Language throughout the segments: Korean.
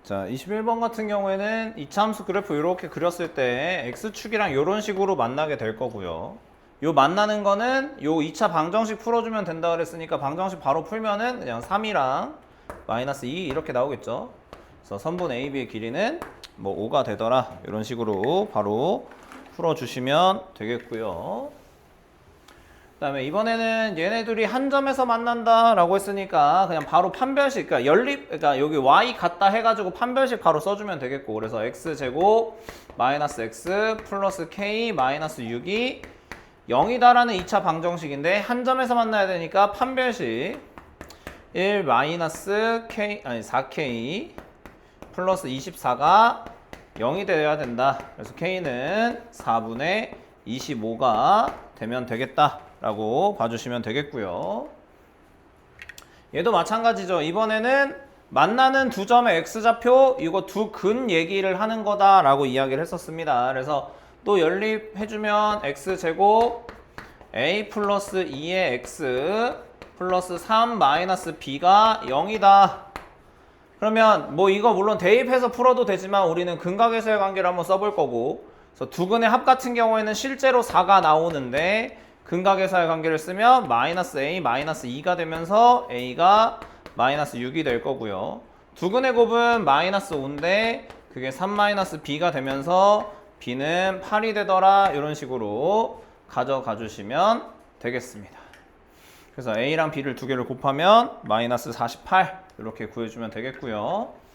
자, 21번 같은 경우에는 이차함수 그래프 이렇게 그렸을 때 x축이랑 이런 식으로 만나게 될 거고요. 요 만나는 거는 요 2차 방정식 풀어주면 된다 그랬으니까 방정식 바로 풀면은 그냥 3이랑 마이너스 2 이렇게 나오겠죠. 그래서 선분 AB의 길이는 뭐 5가 되더라 이런 식으로 바로 풀어주시면 되겠고요. 그 다음에 이번에는 얘네 둘이 한 점에서 만난다 라고 했으니까 그냥 바로 판별식, 그러니까 그러니까 여기 y 같다 해가지고 판별식 바로 써주면 되겠고, 그래서 x제곱 마이너스 x 플러스 k 마이너스 6이 0이다라는 2차 방정식인데 한 점에서 만나야 되니까 판별식 1 마이너스 k, 아니 4k 플러스 24가 0이 되어야 된다. 그래서 k는 4분의 25가 되면 되겠다 라고 봐주시면 되겠고요. 얘도 마찬가지죠. 이번에는 만나는 두 점의 x좌표 이거 두 근 얘기를 하는 거다 라고 이야기를 했었습니다. 그래서 또 연립해주면 x제곱 a 플러스 2의 x 플러스 3 마이너스 b가 0이다. 그러면 뭐 이거 물론 대입해서 풀어도 되지만 우리는 근각에서의 관계를 한번 써볼 거고, 그래서 두 근의 합 같은 경우에는 실제로 4가 나오는데 근각에서의 관계를 쓰면 마이너스 a 마이너스 2가 되면서 a가 마이너스 6이 될 거고요. 두 근의 곱은 마이너스 5인데 그게 3 마이너스 b가 되면서 b는 8이 되더라 이런 식으로 가져가 주시면 되겠습니다. 그래서 a랑 b를 두 개를 곱하면 마이너스 48 이렇게 구해주면 되겠고요.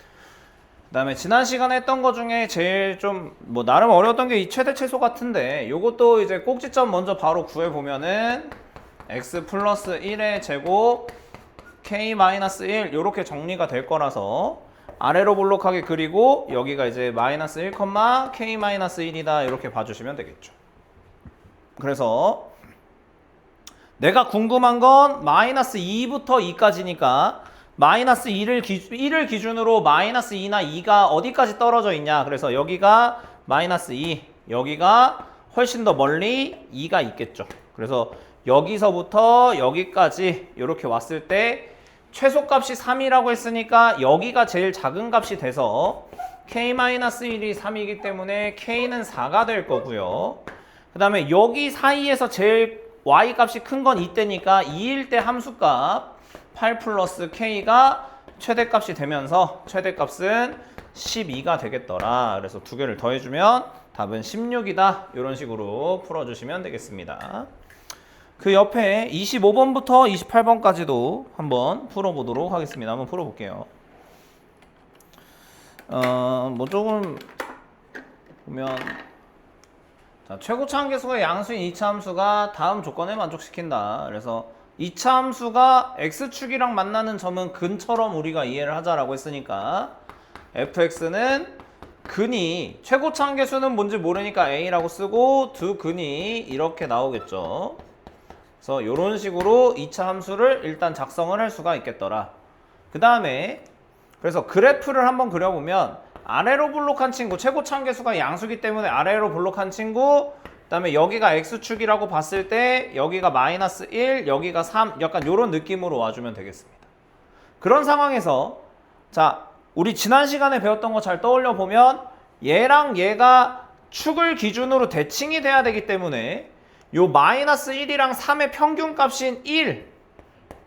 그 다음에 지난 시간에 했던 거 중에 제일 좀 뭐 나름 어려웠던 게 이 최대 최소 같은데, 요것도 이제 꼭지점 먼저 바로 구해보면은 x 플러스 1의 제곱 k 마이너스 1 이렇게 정리가 될 거라서 아래로 볼록하게 그리고 여기가 이제 마이너스 1, k 마이너스 1이다 이렇게 봐주시면 되겠죠. 그래서 내가 궁금한 건 마이너스 2부터 2까지니까 마이너스 1을 기준으로 마이너스 2나 2가 어디까지 떨어져 있냐. 그래서 여기가 마이너스 2, 여기가 훨씬 더 멀리 2가 있겠죠. 그래서 여기서부터 여기까지 이렇게 왔을 때 최소값이 3이라고 했으니까 여기가 제일 작은 값이 돼서 k-1이 3이기 때문에 k는 4가 될 거고요. 그 다음에 여기 사이에서 제일 y 값이 큰 건 이때니까 2일 때 함수값 8 플러스 k가 최대값이 되면서 최대값은 12가 되겠더라. 그래서 두 개를 더해주면 답은 16이다. 이런 식으로 풀어주시면 되겠습니다. 그 옆에 25번부터 28번까지도 한번 풀어보도록 하겠습니다. 한번 풀어볼게요. 뭐 조금 보면 자, 최고차 함계수가 양수인 2차 함수가 다음 조건에 만족시킨다. 그래서 2차 함수가 x축이랑 만나는 점은 근처럼 우리가 이해를 하자라고 했으니까 fx는 근이 최고차 함계수는 뭔지 모르니까 a라고 쓰고 두 근이 이렇게 나오겠죠. 그래서 이런 식으로 2차 함수를 일단 작성을 할 수가 있겠더라. 그 다음에 그래서 그래프를 한번 그려보면 아래로 볼록한 친구, 최고차 함계수가 양수기 때문에 아래로 볼록한 친구, 그 다음에 여기가 x축이라고 봤을 때 여기가 마이너스 1, 여기가 3, 약간 이런 느낌으로 와주면 되겠습니다. 그런 상황에서 자, 우리 지난 시간에 배웠던 거 잘 떠올려 보면 얘랑 얘가 축을 기준으로 대칭이 돼야 되기 때문에 요 마이너스 1이랑 3의 평균값인 1,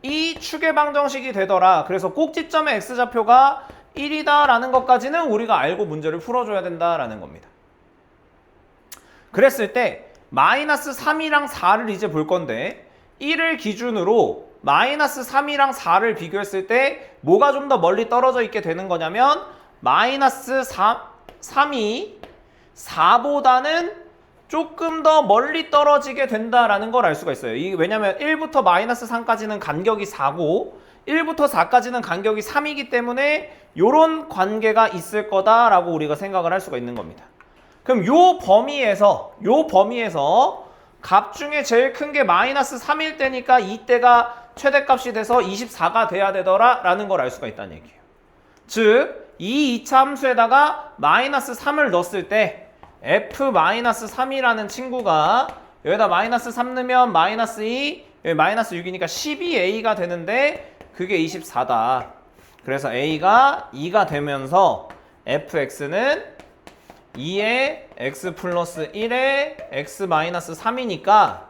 이 축의 방정식이 되더라. 그래서 꼭지점의 x좌표가 1이다 라는 것까지는 우리가 알고 문제를 풀어줘야 된다라는 겁니다. 그랬을 때 마이너스 3이랑 4를 이제 볼 건데 1을 기준으로 마이너스 3이랑 4를 비교했을 때 뭐가 좀 더 멀리 떨어져 있게 되는 거냐면 마이너스 3이 4보다는 조금 더 멀리 떨어지게 된다라는 걸 알 수가 있어요. 왜냐면 1부터 마이너스 3까지는 간격이 4고 1부터 4까지는 간격이 3이기 때문에 이런 관계가 있을 거다라고 우리가 생각을 할 수가 있는 겁니다. 그럼 요 범위에서 값 중에 제일 큰 게 마이너스 3일 때니까 이때가 최대값이 돼서 24가 돼야 되더라 라는 걸 알 수가 있다는 얘기예요. 즉, 이 2차 함수에다가 마이너스 3을 넣었을 때 f-3이라는 친구가 여기다 마이너스 3 넣으면 마이너스 2, 여기 마이너스 6이니까 12a가 되는데 그게 24다. 그래서 a가 2가 되면서 fx는 2에 x 플러스 1에 x 마이너스 3이니까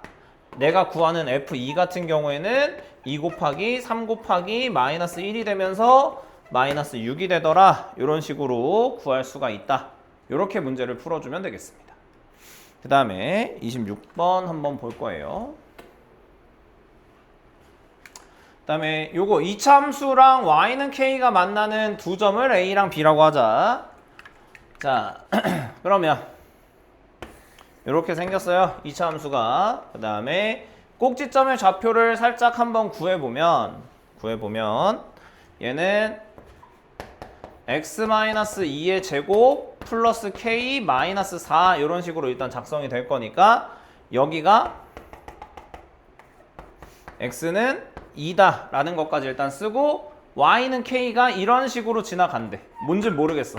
내가 구하는 f2 같은 경우에는 2 곱하기 3 곱하기 마이너스 1이 되면서 마이너스 6이 되더라. 이런 식으로 구할 수가 있다. 이렇게 문제를 풀어주면 되겠습니다. 그 다음에 26번 한번 볼 거예요. 그 다음에 요거 이차함수랑 y는 k가 만나는 두 점을 a랑 b라고 하자. 자, 그러면 이렇게 생겼어요. 이차함수가. 그 다음에 꼭지점의 좌표를 살짝 한번 구해보면 얘는 x-2의 제곱 플러스 k-4 이런 식으로 일단 작성이 될 거니까 여기가 x는 2다 라는 것까지 일단 쓰고 y는 k가 이런 식으로 지나간대. 뭔지 모르겠어.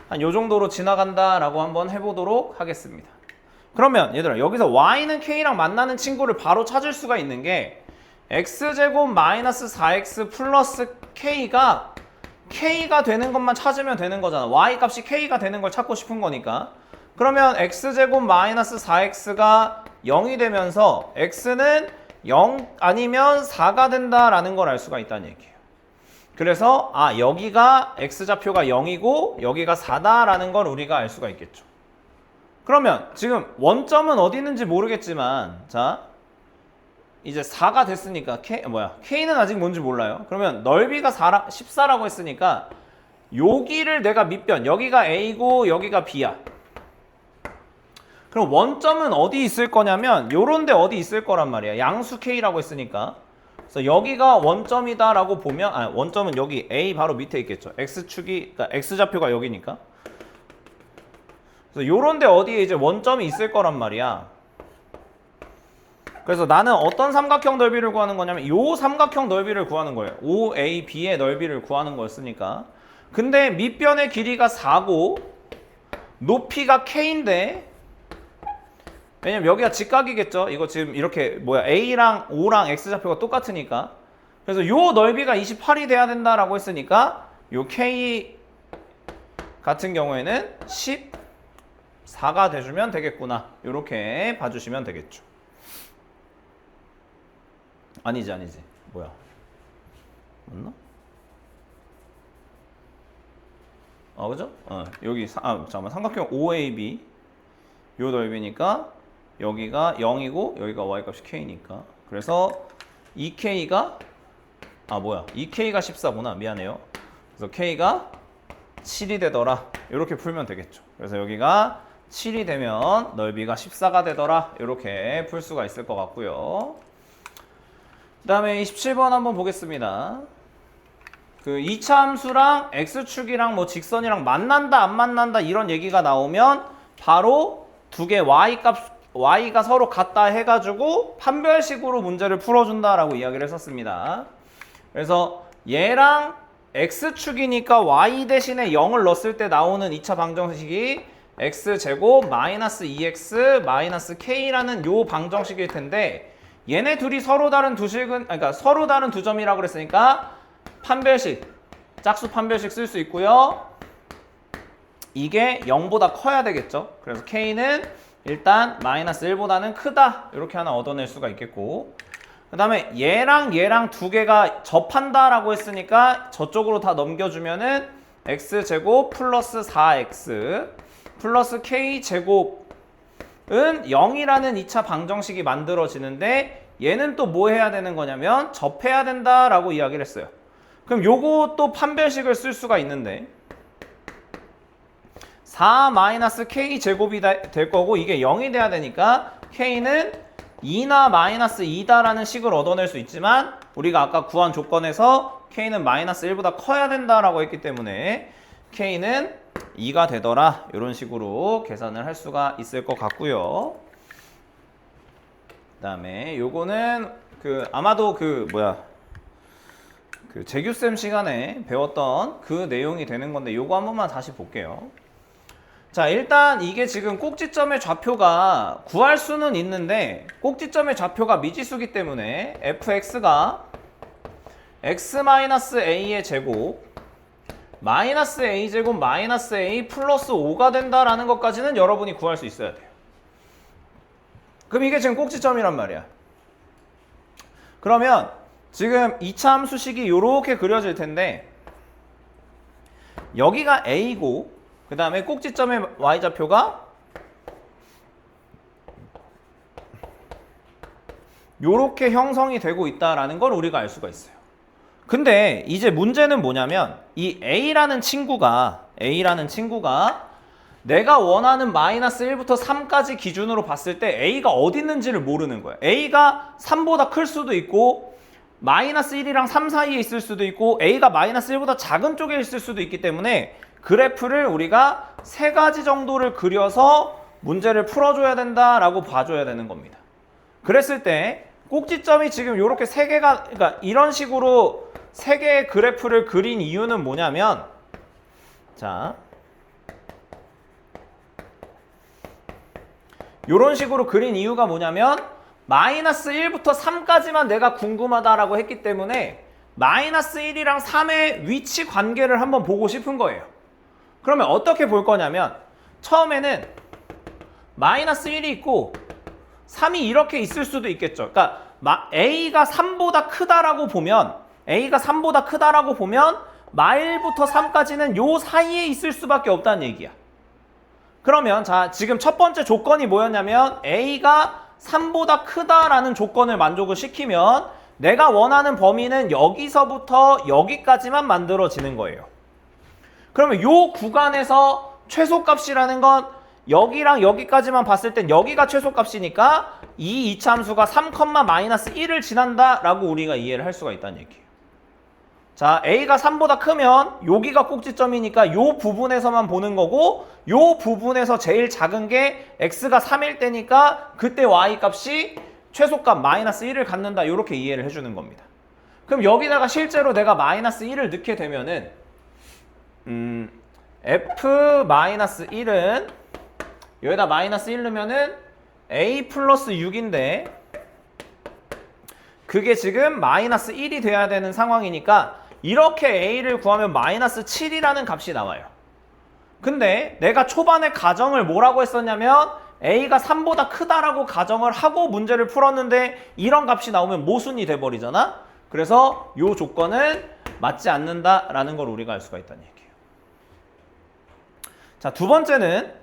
한 요 정도로 지나간다 라고 한번 해보도록 하겠습니다. 그러면 얘들아 여기서 y는 k랑 만나는 친구를 바로 찾을 수가 있는 게 x제곱 마이너스 4x 플러스 k가 되는 것만 찾으면 되는 거잖아. y 값이 k가 되는 걸 찾고 싶은 거니까. 그러면 x제곱 마이너스 4x가 0이 되면서 x는 0 아니면 4가 된다라는 걸 알 수가 있다는 얘기예요. 그래서 여기가 x좌표가 0이고 여기가 4다라는 걸 우리가 알 수가 있겠죠. 그러면 지금 원점은 어디 있는지 모르겠지만 자 이제 4가 됐으니까 K는 아직 뭔지 몰라요. 그러면 넓이가 14라고 했으니까 여기를 내가 밑변 여기가 A고 여기가 B야. 그럼 원점은 어디 있을 거냐면 요런데 어디 있을 거란 말이야. 양수 K라고 했으니까. 그래서 여기가 원점이다 라고 보면 원점은 여기 A 바로 밑에 있겠죠. X축이 그러니까 X좌표가 여기니까. 그래서 요런데 어디에 이제 원점이 있을 거란 말이야. 그래서 나는 어떤 삼각형 넓이를 구하는 거냐면 요 삼각형 넓이를 구하는 거예요. OAB의 넓이를 구하는 거였으니까. 근데 밑변의 길이가 4고 높이가 K인데 왜냐면 여기가 직각이겠죠. 이거 지금 이렇게 A랑 O랑 X좌표가 똑같으니까. 그래서 요 넓이가 28이 돼야 된다라고 했으니까 요 K 같은 경우에는 14가 돼주면 되겠구나. 요렇게 봐주시면 되겠죠. 아니지. 뭐야? 맞나? 그죠? 여기 잠깐만. 삼각형 OAB 요 넓이니까 여기가 0이고 여기가 y값이 k니까. 그래서 2k가 2k가 14구나. 미안해요. 그래서 k가 7이 되더라. 이렇게 풀면 되겠죠. 그래서 여기가 7이 되면 넓이가 14가 되더라. 이렇게 풀 수가 있을 것 같고요. 그 다음에 27번 한번 보겠습니다. 그 2차 함수랑 x축이랑 뭐 직선이랑 만난다 안 만난다 이런 얘기가 나오면 바로 두 개 y가 서로 같다 해가지고 판별식으로 문제를 풀어준다라고 이야기를 했었습니다. 그래서 얘랑 x축이니까 y 대신에 0을 넣었을 때 나오는 2차 방정식이 x제곱 마이너스 2x 마이너스 k라는 요 방정식일 텐데 얘네 둘이 서로 다른 서로 다른 두 점이라고 그랬으니까 판별식, 짝수 판별식 쓸 수 있고요. 이게 0보다 커야 되겠죠. 그래서 k는 일단 마이너스 1보다는 크다. 이렇게 하나 얻어낼 수가 있겠고, 그 다음에 얘랑 두 개가 접한다라고 했으니까 저쪽으로 다 넘겨주면은 x제곱 플러스 4x 플러스 k제곱 은 0이라는 2차 방정식이 만들어지는데 얘는 또 뭐 해야 되는 거냐면 접해야 된다라고 이야기를 했어요. 그럼 요거 또 판별식을 쓸 수가 있는데 4-k 제곱이 될 거고 이게 0이 돼야 되니까 k는 2나 마이너스 2다라는 식을 얻어낼 수 있지만 우리가 아까 구한 조건에서 k는 마이너스 1보다 커야 된다라고 했기 때문에 k는 2가 되더라. 이런 식으로 계산을 할 수가 있을 것 같고요. 그 다음에 요거는 아마도 재규쌤 시간에 배웠던 그 내용이 되는 건데 요거 한 번만 다시 볼게요. 자, 일단 이게 지금 꼭지점의 좌표가 구할 수는 있는데 꼭지점의 좌표가 미지수기 때문에 fx가 x-a의 제곱 마이너스 a제곱 마이너스 a 플러스 5가 된다라는 것까지는 여러분이 구할 수 있어야 돼요. 그럼 이게 지금 꼭지점이란 말이야. 그러면 지금 2차 함수식이 이렇게 그려질 텐데 여기가 a고 그 다음에 꼭지점의 y좌표가 이렇게 형성이 되고 있다라는 걸 우리가 알 수가 있어요. 근데 이제 문제는 뭐냐면 이 A라는 친구가 내가 원하는 마이너스 1부터 3까지 기준으로 봤을 때 A가 어디 있는지를 모르는 거야. A가 3보다 클 수도 있고 마이너스 1이랑 3 사이에 있을 수도 있고 A가 마이너스 1보다 작은 쪽에 있을 수도 있기 때문에 그래프를 우리가 3가지 정도를 그려서 문제를 풀어줘야 된다라고 봐줘야 되는 겁니다. 그랬을 때 꼭지점이 지금 이렇게 3개가 그러니까 이런 식으로 3개의 그래프를 그린 이유는 뭐냐면 자 이런 식으로 그린 이유가 뭐냐면 마이너스 1부터 3까지만 내가 궁금하다라고 했기 때문에 마이너스 1이랑 3의 위치 관계를 한번 보고 싶은 거예요. 그러면 어떻게 볼 거냐면 처음에는 마이너스 1이 있고 3이 이렇게 있을 수도 있겠죠. 그러니까 A가 3보다 크다라고 보면 마일부터 3까지는 요 사이에 있을 수밖에 없다는 얘기야. 그러면 자 지금 첫 번째 조건이 뭐였냐면 A가 3보다 크다라는 조건을 만족을 시키면 내가 원하는 범위는 여기서부터 여기까지만 만들어지는 거예요. 그러면 요 구간에서 최소값이라는 건 여기랑 여기까지만 봤을 땐 여기가 최소값이니까 이 2차 함수가 3,-1을 지난다라고 우리가 이해를 할 수가 있다는 얘기예요. 자, A가 3보다 크면 여기가 꼭지점이니까 요 부분에서만 보는 거고 요 부분에서 제일 작은 게 X가 3일 때니까 그때 Y 값이 최소값 마이너스 1을 갖는다 이렇게 이해를 해주는 겁니다. 그럼 여기다가 실제로 내가 마이너스 1을 넣게 되면은 F-1은 여기다 마이너스 1 넣으면은 A 플러스 6인데 그게 지금 마이너스 1이 돼야 되는 상황이니까 이렇게 A를 구하면 마이너스 7이라는 값이 나와요. 근데 내가 초반에 가정을 뭐라고 했었냐면 A가 3보다 크다라고 가정을 하고 문제를 풀었는데 이런 값이 나오면 모순이 돼버리잖아. 그래서 이 조건은 맞지 않는다라는 걸 우리가 알 수가 있다는 얘기예요. 자, 두 번째는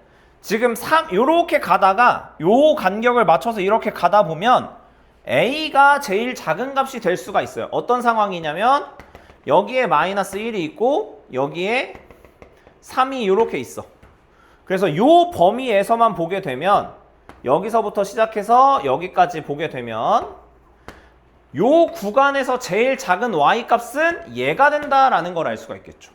지금 이렇게 가다가 요 간격을 맞춰서 이렇게 가다 보면 A가 제일 작은 값이 될 수가 있어요. 어떤 상황이냐면 여기에 마이너스 1이 있고 여기에 3이 이렇게 있어. 그래서 요 범위에서만 보게 되면 여기서부터 시작해서 여기까지 보게 되면 요 구간에서 제일 작은 Y 값은 얘가 된다라는 걸 알 수가 있겠죠.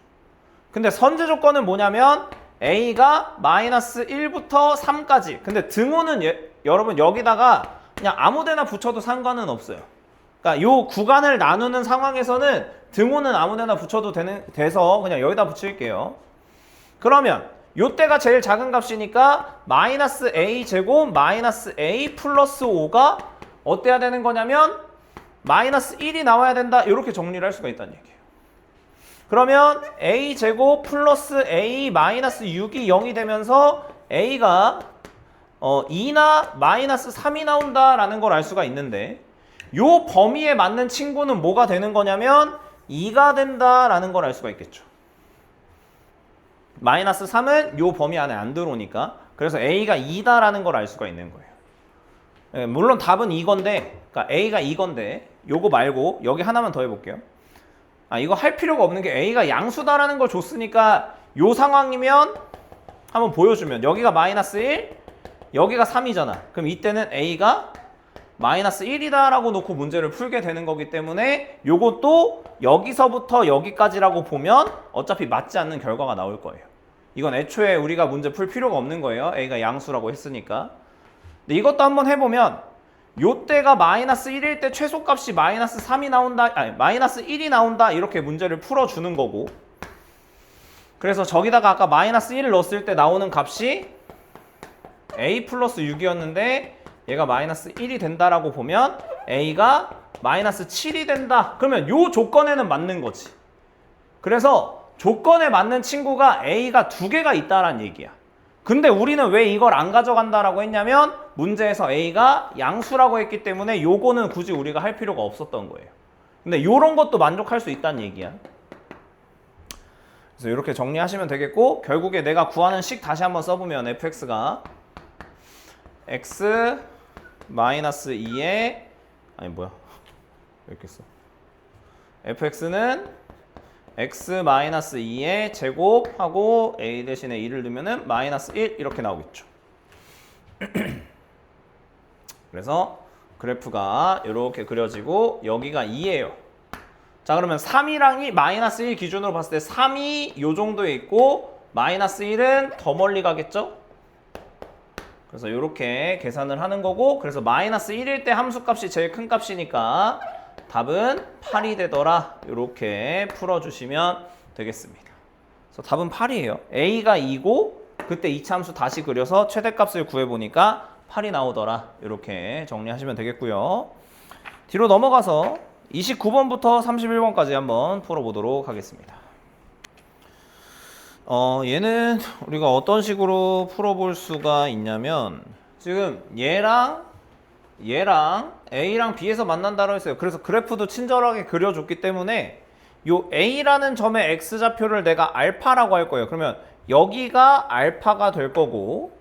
근데 선제 조건은 뭐냐면 A가 마이너스 1부터 3까지. 근데 등호는 여러분 여기다가 그냥 아무데나 붙여도 상관은 없어요. 그러니까 요 구간을 나누는 상황에서는 등호는 아무데나 붙여도 돼서 그냥 여기다 붙일게요. 그러면 요때가 제일 작은 값이니까 마이너스 A 제곱 마이너스 A 플러스 5가 어때야 되는 거냐면 마이너스 1이 나와야 된다. 이렇게 정리를 할 수가 있다는 얘기예요. 그러면 A 제곱 플러스 A 마이너스 6이 0이 되면서 A가 2나 마이너스 3이 나온다라는 걸 알 수가 있는데 요 범위에 맞는 친구는 뭐가 되는 거냐면 2가 된다라는 걸 알 수가 있겠죠. 마이너스 3은 요 범위 안에 안 들어오니까 그래서 A가 2다라는 걸 알 수가 있는 거예요. 예, 물론 답은 이건데 그러니까 A가 이건데 요거 말고 여기 하나만 더 해볼게요. 이거 할 필요가 없는 게 A가 양수다라는 걸 줬으니까 요 상황이면 한번 보여주면 여기가 마이너스 1 여기가 3이잖아. 그럼 이때는 A가 마이너스 1이다 라고 놓고 문제를 풀게 되는 거기 때문에 요것도 여기서부터 여기까지라고 보면 어차피 맞지 않는 결과가 나올 거예요. 이건 애초에 우리가 문제 풀 필요가 없는 거예요. A가 양수라고 했으니까. 근데 이것도 한번 해보면 요때가 마이너스 1일 때 최소값이 마이너스 3이 나온다, 마이너스 1이 나온다 이렇게 문제를 풀어주는 거고 그래서 저기다가 아까 마이너스 1을 넣었을 때 나오는 값이 A 플러스 6이었는데 얘가 마이너스 1이 된다라고 보면 A가 마이너스 7이 된다. 그러면 요 조건에는 맞는 거지. 그래서 조건에 맞는 친구가 A가 두 개가 있다라는 얘기야. 근데 우리는 왜 이걸 안 가져간다라고 했냐면 문제에서 A가 양수라고 했기 때문에 요거는 굳이 우리가 할 필요가 없었던 거예요. 근데 요런 것도 만족할 수 있다는 얘기야. 그래서 이렇게 정리하시면 되겠고, 결국에 내가 구하는 식 다시 한번 써보면 fx가 x 마이너스 2에 아니 뭐야 이렇게 써. fx는 x 마이너스 2의 제곱하고 a 대신에 2를 넣으면은 마이너스 1 이렇게 나오겠죠. 그래서 그래프가 이렇게 그려지고 여기가 2예요. 자, 그러면 3이랑 2 마이너스 1 기준으로 봤을 때 3이 요 정도에 있고 마이너스 1은 더 멀리 가겠죠? 그래서 이렇게 계산을 하는 거고, 그래서 마이너스 1일 때 함수값이 제일 큰 값이니까 답은 8이 되더라. 이렇게 풀어주시면 되겠습니다. 그래서 답은 8이에요. A가 2고 그때 이차함수 다시 그려서 최대값을 구해보니까 8이 나오더라. 이렇게 정리하시면 되겠고요. 뒤로 넘어가서 29번부터 31번까지 한번 풀어보도록 하겠습니다. 얘는 우리가 어떤 식으로 풀어볼 수가 있냐면, 지금 얘랑 A랑 B에서 만난다고 했어요. 그래서 그래프도 친절하게 그려줬기 때문에 요 A라는 점의 X좌표를 내가 알파라고 할 거예요. 그러면 여기가 알파가 될 거고,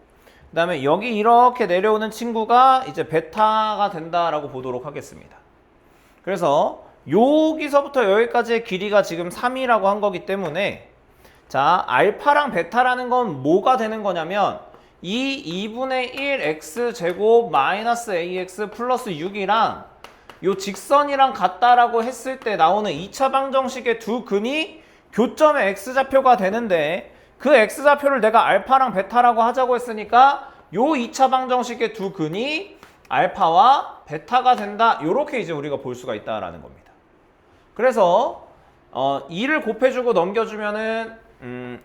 그 다음에 여기 이렇게 내려오는 친구가 이제 베타가 된다라고 보도록 하겠습니다. 그래서 여기서부터 여기까지의 길이가 지금 3이라고 한 거기 때문에, 자, 알파랑 베타라는 건 뭐가 되는 거냐면 이 2분의 1 x제곱 마이너스 ax 플러스 6이랑 요 직선이랑 같다라고 했을 때 나오는 2차 방정식의 두 근이 교점의 x좌표가 되는데, 그 x좌표를 내가 알파랑 베타라고 하자고 했으니까 요 2차 방정식의 두 근이 알파와 베타가 된다. 요렇게 이제 우리가 볼 수가 있다라는 겁니다. 그래서 2를 곱해주고 넘겨주면은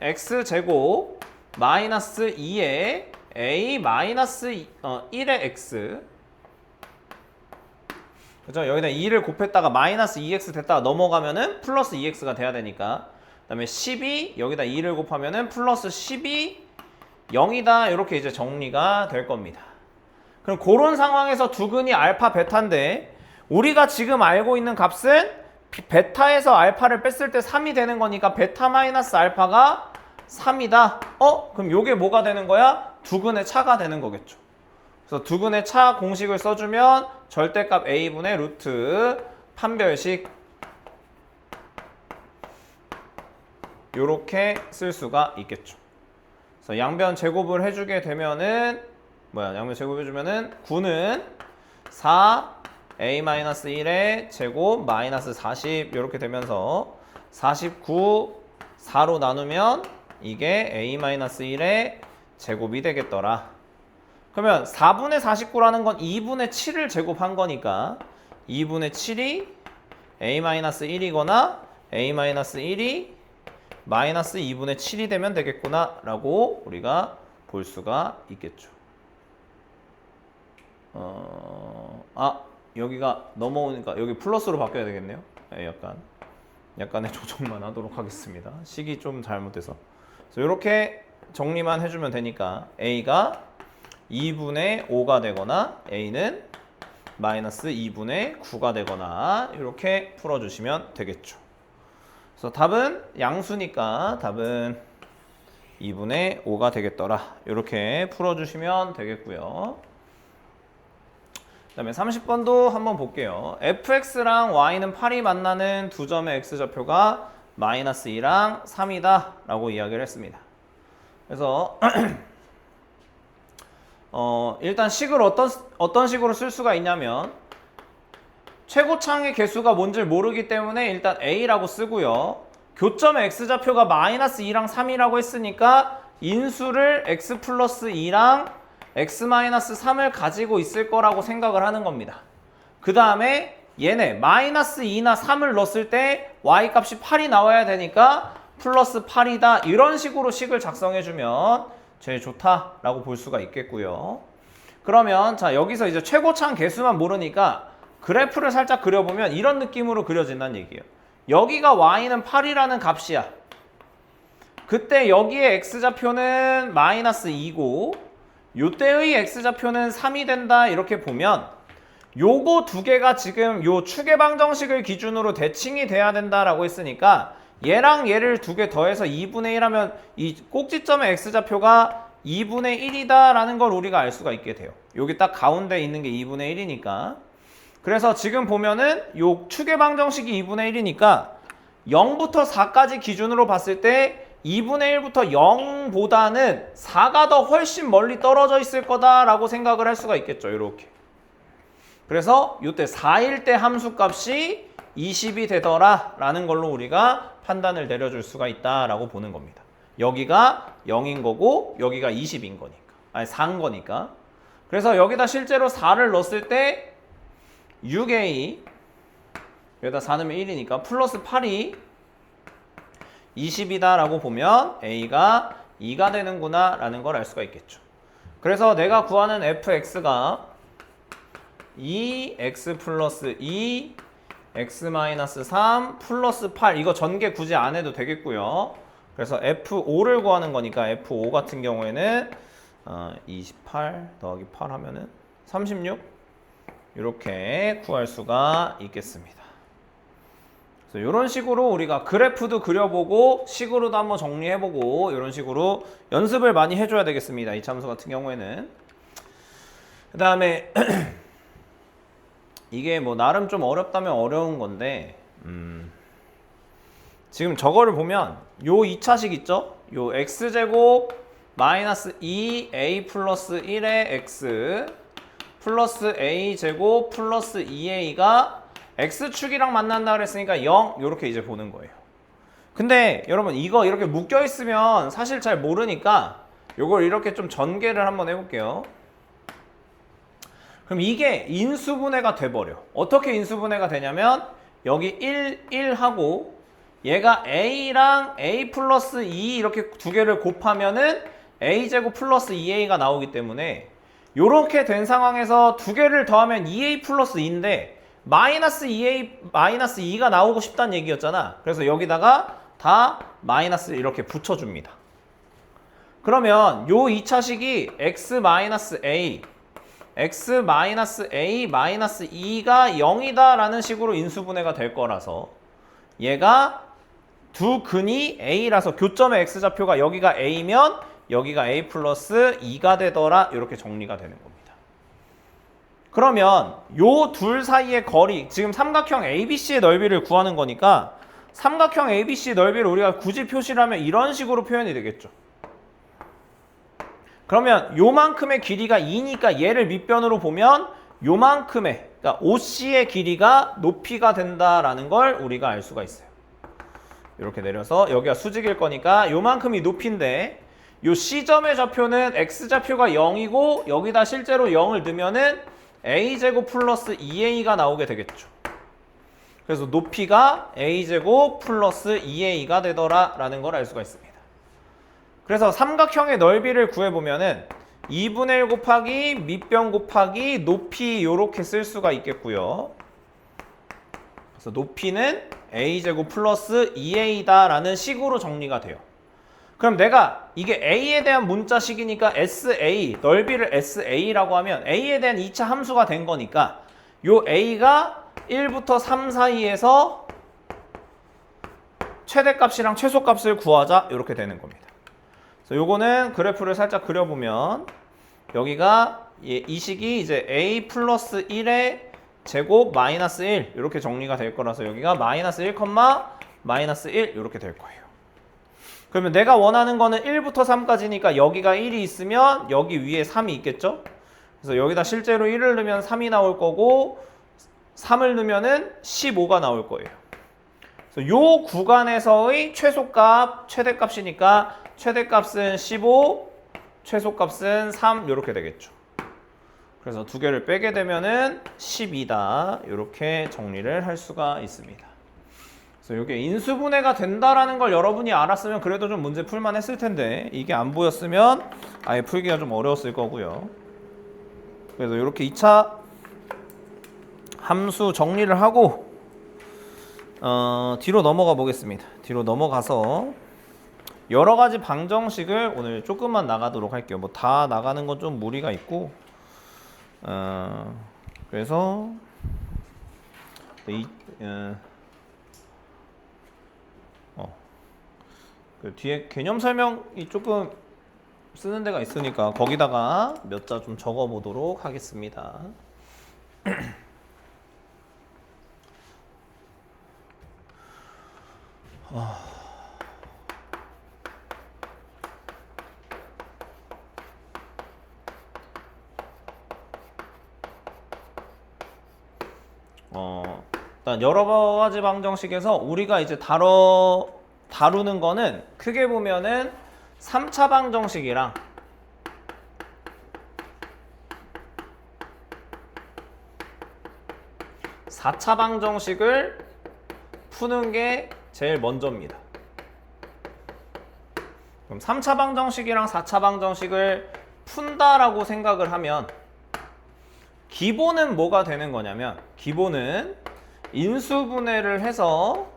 x제곱 마이너스 2에 a 마이너스 1의 x, 그죠? 여기다 2를 곱했다가 마이너스 2x 됐다가 넘어가면은 플러스 2x가 돼야 되니까, 그 다음에 12 여기다 2를 곱하면은 플러스 12 0이다. 이렇게 이제 정리가 될 겁니다. 그럼 그런 상황에서 두 근이 알파 베타인데 우리가 지금 알고 있는 값은 베타에서 알파를 뺐을 때 3이 되는 거니까 베타 마이너스 알파가 3이다. 그럼 요게 뭐가 되는 거야? 두 근의 차가 되는 거겠죠. 그래서 두 근의 차 공식을 써주면 절대값 a분의 루트 판별식, 요렇게 쓸 수가 있겠죠. 그래서 양변 제곱을 해주게 되면은 양변 제곱해주면은 9는 4 a-1의 제곱 마이너스 40 이렇게 되면서 49 4로 나누면 이게 a-1의 제곱이 되겠더라. 그러면 4분의 49라는 건 2분의 7을 제곱한 거니까 2분의 7이 a-1이거나 a-1이 마이너스 2분의 7이 되면 되겠구나 라고 우리가 볼 수가 있겠죠. 여기가 넘어오니까 여기 플러스로 바뀌어야 되겠네요. 약간의 조정만 하도록 하겠습니다. 식이 좀 잘못돼서. 그래서 이렇게 정리만 해주면 되니까 a가 2분의 5가 되거나 a는 마이너스 2분의 9가 되거나 이렇게 풀어주시면 되겠죠. 그래서 답은 양수니까 답은 2분의 5가 되겠더라. 이렇게 풀어주시면 되겠고요. 그 다음에 30번도 한번 볼게요. fx랑 y는 8이 만나는 두 점의 x좌표가 마이너스 2랑 3이다 라고 이야기를 했습니다. 그래서 일단 식을 어떤 식으로 쓸 수가 있냐면, 최고창의 개수가 뭔지 모르기 때문에 일단 a라고 쓰고요. 교점의 x좌표가 마이너스 2랑 3이라고 했으니까 인수를 x 플러스 2랑 x 마이너스 3을 가지고 있을 거라고 생각을 하는 겁니다. 그 다음에 얘네 마이너스 2나 3을 넣었을 때 y 값이 8이 나와야 되니까 플러스 8이다. 이런 식으로 식을 작성해주면 제일 좋다라고 볼 수가 있겠고요. 그러면 자, 여기서 이제 최고창 개수만 모르니까 그래프를 살짝 그려보면 이런 느낌으로 그려진다는 얘기예요. 여기가 y는 8이라는 값이야. 그때 여기에 x좌표는 마이너스 2고 요때의 x좌표는 3이 된다 이렇게 보면 요거 두 개가 지금 요 축의 방정식을 기준으로 대칭이 돼야 된다라고 했으니까 얘랑 얘를 두 개 더해서 2분의 1 하면 이 꼭지점의 x좌표가 2분의 1이다 라는 걸 우리가 알 수가 있게 돼요. 여기 딱 가운데 있는 게 2분의 1이니까. 그래서 지금 보면은 요 축의 방정식이 2분의 1이니까 0부터 4까지 기준으로 봤을 때 2분의 1부터 0보다는 4가 더 훨씬 멀리 떨어져 있을 거다라고 생각을 할 수가 있겠죠. 이렇게. 그래서 이때 4일 때 함수값이 20이 되더라 라는 걸로 우리가 판단을 내려줄 수가 있다라고 보는 겁니다. 여기가 0인 거고 여기가 20인 거니까. 아니 4인 거니까. 그래서 여기다 실제로 4를 넣었을 때 6a 여기다 4 넣으면 1이니까 플러스 8이 20이다 라고 보면 a가 2가 되는구나 라는 걸 알 수가 있겠죠. 그래서 내가 구하는 fx가 2x 플러스 2 x 마이너스 3 플러스 8 이거 전개 굳이 안 해도 되겠고요. 그래서 F5를 구하는 거니까 F5 같은 경우에는 28 더하기 8 하면은 36 이렇게 구할 수가 있겠습니다. 그래서 이런 식으로 우리가 그래프도 그려보고 식으로도 한번 정리해보고 이런 식으로 연습을 많이 해줘야 되겠습니다. 이 참수 같은 경우에는. 그 다음에 이게 뭐 나름 좀 어렵다면 어려운 건데 지금 저거를 보면 요 2차식 있죠? 요 x제곱 마이너스 2a 플러스 1의 x 플러스 a제곱 플러스 2a가 x축이랑 만난다 그랬으니까 0 요렇게 이제 보는 거예요. 근데 여러분 이거 이렇게 묶여 있으면 사실 잘 모르니까 요걸 이렇게 좀 전개를 한번 해볼게요. 그럼 이게 인수분해가 돼버려. 어떻게 인수분해가 되냐면 여기 1, 1 하고 얘가 a랑 a 플러스 2 이렇게 두 개를 곱하면은 a제곱 플러스 2a가 나오기 때문에 요렇게 된 상황에서 두 개를 더하면 2a 플러스 2인데 마이너스 2a 마이너스 2가 나오고 싶다는 얘기였잖아. 그래서 여기다가 다 마이너스 이렇게 붙여줍니다. 그러면 요 2차식이 x 마이너스 a x 마이너스 a 마이너스 2가 0이다 라는 식으로 인수분해가 될 거라서 얘가 두 근이 a라서 교점의 x좌표가 여기가 a면 여기가 a 플러스 2가 되더라 이렇게 정리가 되는 겁니다. 그러면 요 둘 사이의 거리 지금 삼각형 ABC의 넓이를 구하는 거니까 삼각형 ABC 넓이를 우리가 굳이 표시를 하면 이런 식으로 표현이 되겠죠. 그러면 요만큼의 길이가 2니까 얘를 밑변으로 보면 요만큼의 그러니까 OC의 길이가 높이가 된다라는 걸 우리가 알 수가 있어요. 이렇게 내려서 여기가 수직일 거니까 요만큼이 높이인데 요 C점의 좌표는 X좌표가 0이고 여기다 실제로 0을 넣으면은 A제곱 플러스 2A가 나오게 되겠죠. 그래서 높이가 A제곱 플러스 2A가 되더라 라는 걸 알 수가 있습니다. 그래서 삼각형의 넓이를 구해보면은 2분의 1 곱하기 밑변 곱하기 높이 요렇게 쓸 수가 있겠고요. 그래서 높이는 a제곱 플러스 2a다 라는 식으로 정리가 돼요. 그럼 내가 이게 a에 대한 문자식이니까 SA, 넓이를 SA라고 하면 a에 대한 2차 함수가 된 거니까 요 a가 1부터 3 사이에서 최대값이랑 최소값을 구하자 이렇게 되는 겁니다. 그래서 요거는 그래프를 살짝 그려보면 여기가 이 식이 이제 a 플러스 1의 제곱 마이너스 1 이렇게 정리가 될 거라서 여기가 마이너스 1, 마이너스 1 이렇게 될 거예요. 그러면 내가 원하는 거는 1부터 3까지니까 여기가 1이 있으면 여기 위에 3이 있겠죠? 그래서 여기다 실제로 1을 넣으면 3이 나올 거고 3을 넣으면은 15가 나올 거예요. 그래서 요 구간에서의 최소값, 최대값이니까 최대값은 15, 최소값은 3 이렇게 되겠죠. 그래서 두 개를 빼게 되면은 12다 이렇게 정리를 할 수가 있습니다. 그래서 이게 인수분해가 된다라는 걸 여러분이 알았으면 그래도 좀 문제 풀만 했을 텐데 이게 안 보였으면 아예 풀기가 좀 어려웠을 거고요. 그래서 이렇게 2차 함수 정리를 하고 뒤로 넘어가 보겠습니다. 뒤로 넘어가서 여러 가지 방정식을 오늘 조금만 나가도록 할게요. 뭐 다 나가는 건 좀 무리가 있고 그래서 그 뒤에 개념 설명이 조금 쓰는 데가 있으니까 거기다가 몇 자 좀 적어 보도록 하겠습니다. 일단 여러 가지 방정식에서 우리가 이제 다루는 거는 크게 보면은 3차 방정식이랑 4차 방정식을 푸는 게 제일 먼저입니다. 그럼 3차 방정식이랑 4차 방정식을 푼다라고 생각을 하면 기본은 뭐가 되는 거냐면 기본은 인수분해를 해서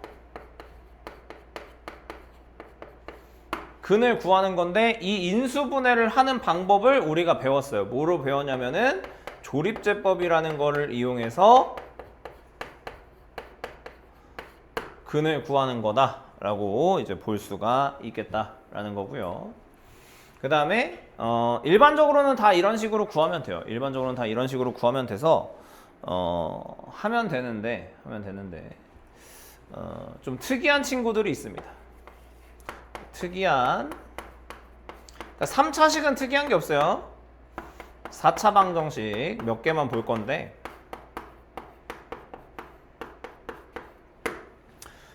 근을 구하는 건데 이 인수분해를 하는 방법을 우리가 배웠어요. 뭐로 배웠냐면은 조립제법이라는 거를 이용해서 근을 구하는 거다라고 이제 볼 수가 있겠다라는 거고요. 그 다음에 일반적으로는 다 이런 식으로 구하면 돼요. 일반적으로는 다 이런 식으로 구하면 돼서 하면 되는데 좀 특이한 친구들이 있습니다. 특이한 그러니까 3차식은 특이한 게 없어요. 4차 방정식 몇 개만 볼 건데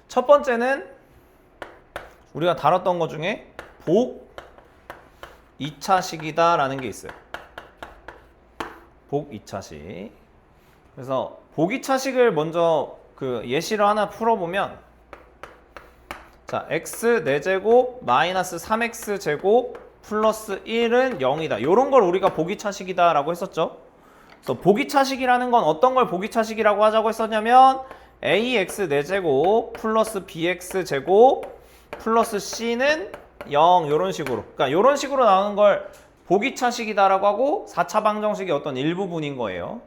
첫 번째는 우리가 다뤘던 것 중에 복 2차식이다 라는 게 있어요. 복 2차식. 그래서 복 2차식을 먼저 그 예시를 하나 풀어보면 자, x 4제곱 마이너스 3x 제곱 플러스 1은 0이다. 이런 걸 우리가 복 2차식이다 라고 했었죠. 그래서 복 2차식이라는 건 어떤 걸 복 2차식이라고 하자고 했었냐면 ax 4제곱 플러스 bx 제곱 플러스 c는 0 이런 식으로 그러니까 이런 식으로 나오는 걸 복 2차식이다라고 하고 4차 방정식의 어떤 일부분인 거예요.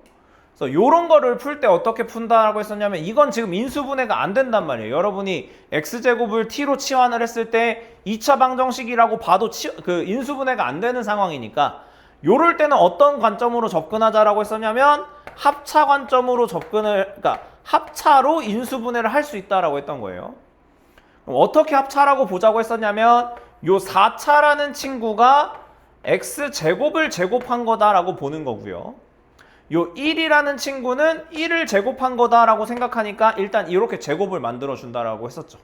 그래서 이런 거를 풀 때 어떻게 푼다라고 했었냐면 이건 지금 인수분해가 안 된단 말이에요. 여러분이 x제곱을 t로 치환을 했을 때 2차 방정식이라고 봐도 그 인수분해가 안 되는 상황이니까 요럴 때는 어떤 관점으로 접근하자라고 했었냐면 합차 관점으로 그러니까 합차로 인수분해를 할 수 있다라고 했던 거예요. 그럼 어떻게 합차라고 보자고 했었냐면 요 4차라는 친구가 x제곱을 제곱한 거다라고 보는 거고요. 요 1이라는 친구는 1을 제곱한 거다라고 생각하니까 일단 이렇게 제곱을 만들어 준다라고 했었죠.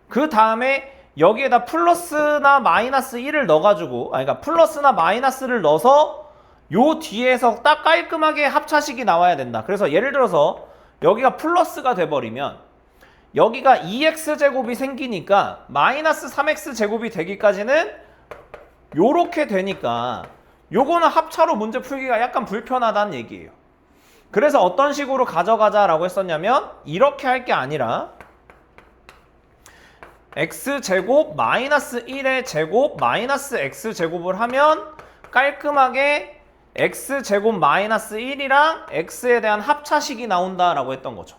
그 다음에 여기에다 플러스나 마이너스 1을 넣어가지고 그러니까 플러스나 마이너스를 넣어서 요 뒤에서 딱 깔끔하게 합차식이 나와야 된다. 그래서 예를 들어서 여기가 플러스가 돼버리면 여기가 2x제곱이 생기니까 마이너스 3x제곱이 되기까지는 요렇게 되니까 요거는 합차로 문제 풀기가 약간 불편하다는 얘기예요. 그래서 어떤 식으로 가져가자라고 했었냐면 이렇게 할 게 아니라 x제곱 마이너스 1의 제곱 마이너스 x제곱을 하면 깔끔하게 x제곱 마이너스 1이랑 x에 대한 합차식이 나온다라고 했던 거죠.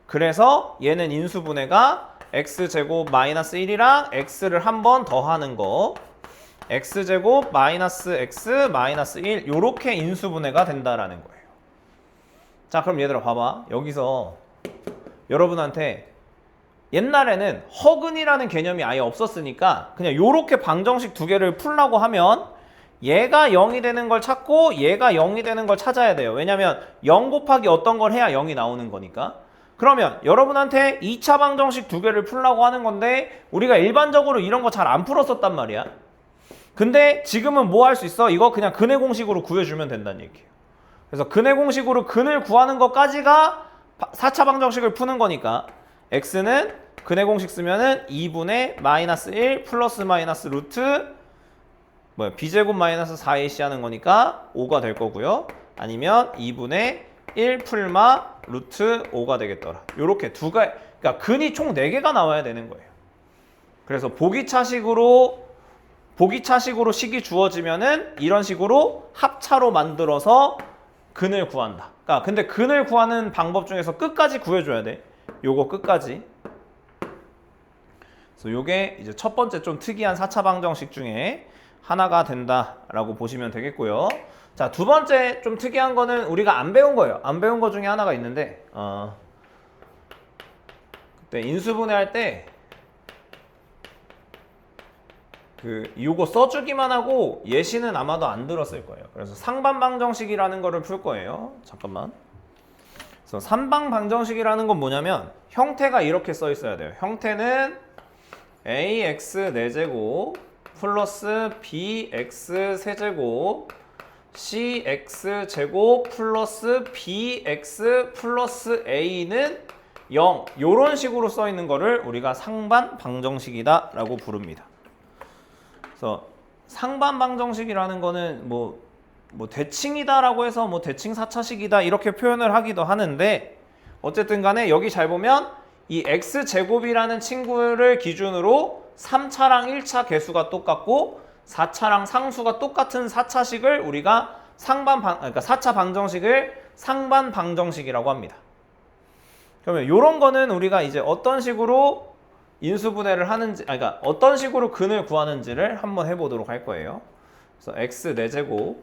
그래서 얘는 인수분해가 x제곱 마이너스 1이랑 x를 한 번 더하는 거 x제곱 마이너스 x 마이너스 1 요렇게 인수분해가 된다라는 거예요. 자, 그럼 얘들아 봐봐. 여기서 여러분한테 옛날에는 허근이라는 개념이 아예 없었으니까 그냥 요렇게 방정식 두 개를 풀라고 하면 얘가 0이 되는 걸 찾고 얘가 0이 되는 걸 찾아야 돼요. 왜냐면 0 곱하기 어떤 걸 해야 0이 나오는 거니까. 그러면 여러분한테 2차 방정식 두 개를 풀라고 하는 건데 우리가 일반적으로 이런 거 잘 안 풀었었단 말이야. 근데 지금은 뭐 할 수 있어? 이거 그냥 근의 공식으로 구해주면 된다는 얘기예요. 그래서 근의 공식으로 근을 구하는 것까지가 4차 방정식을 푸는 거니까 x는 근의 공식 쓰면은 2분의 마이너스 1 플러스 마이너스 루트 b제곱 마이너스 4ac 하는 거니까 5가 될 거고요. 아니면 2분의 1 풀마 루트 5가 되겠더라. 요렇게 그러니까 근이 총 4개가 나와야 되는 거예요. 그래서 보기차식으로 식이 주어지면은 이런 식으로 합차로 만들어서 근을 구한다. 그러니까 근데 근을 구하는 방법 중에서 끝까지 구해줘야 돼. 요거 끝까지. 그래서 요게 이제 첫 번째 좀 특이한 4차 방정식 중에 하나가 된다라고 보시면 되겠고요. 자, 두 번째 좀 특이한 거는 우리가 안 배운 거예요. 안 배운 거 중에 하나가 있는데 그때 인수분해할 때 요거 써주기만 하고 예시는 아마도 안 들었을 거예요. 그래서 상반방정식이라는 거를 풀 거예요. 잠깐만. 그래서 삼방방정식이라는 건 뭐냐면 형태가 이렇게 써 있어야 돼요. 형태는 ax 4제곱 플러스 bx 세제곱 cx 제곱 플러스 bx 플러스 a는 0 요런 식으로 써 있는 거를 우리가 상반방정식이다 라고 부릅니다. 그래서 상반방정식이라는 거는 뭐 대칭이다라고 해서 뭐 대칭 4차식이다 이렇게 표현을 하기도 하는데 어쨌든 간에 여기 잘 보면 이 x제곱이라는 친구를 기준으로 3차랑 1차 개수가 똑같고 4차랑 상수가 똑같은 4차식을 우리가 그러니까 4차 방정식을 상반방정식이라고 합니다. 그러면 이런 거는 우리가 이제 어떤 식으로 인수분해를 하는지, 그러니까 어떤 식으로 근을 구하는지를 한번 해보도록 할 거예요. 그래서 x 4제곱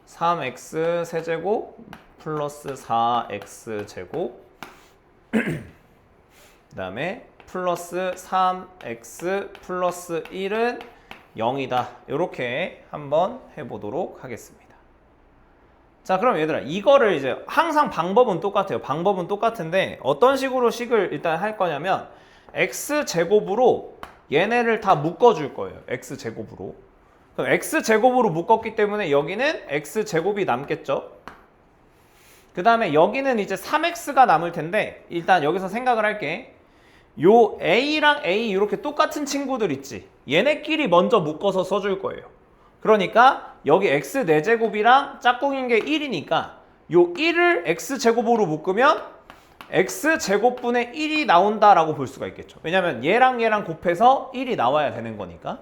3x 세제곱 플러스 4x 제곱 그 다음에 플러스 3x 플러스 1은 0이다. 이렇게 한번 해보도록 하겠습니다. 자, 그럼 얘들아 이거를 이제 항상 방법은 똑같아요. 방법은 똑같은데 어떤 식으로 식을 일단 할 거냐면 x제곱으로 얘네를 다 묶어줄 거예요. x제곱으로. 그럼 x제곱으로 묶었기 때문에 여기는 x제곱이 남겠죠. 그 다음에 여기는 이제 3x가 남을 텐데 일단 여기서 생각을 할게. 요 a랑 a 이렇게 똑같은 친구들 있지. 얘네끼리 먼저 묶어서 써줄 거예요. 그러니까 여기 x 4제곱이랑 짝꿍인 게 1이니까 요 1을 x제곱으로 묶으면 x제곱분의 1이 나온다라고 볼 수가 있겠죠. 왜냐면 얘랑 곱해서 1이 나와야 되는 거니까.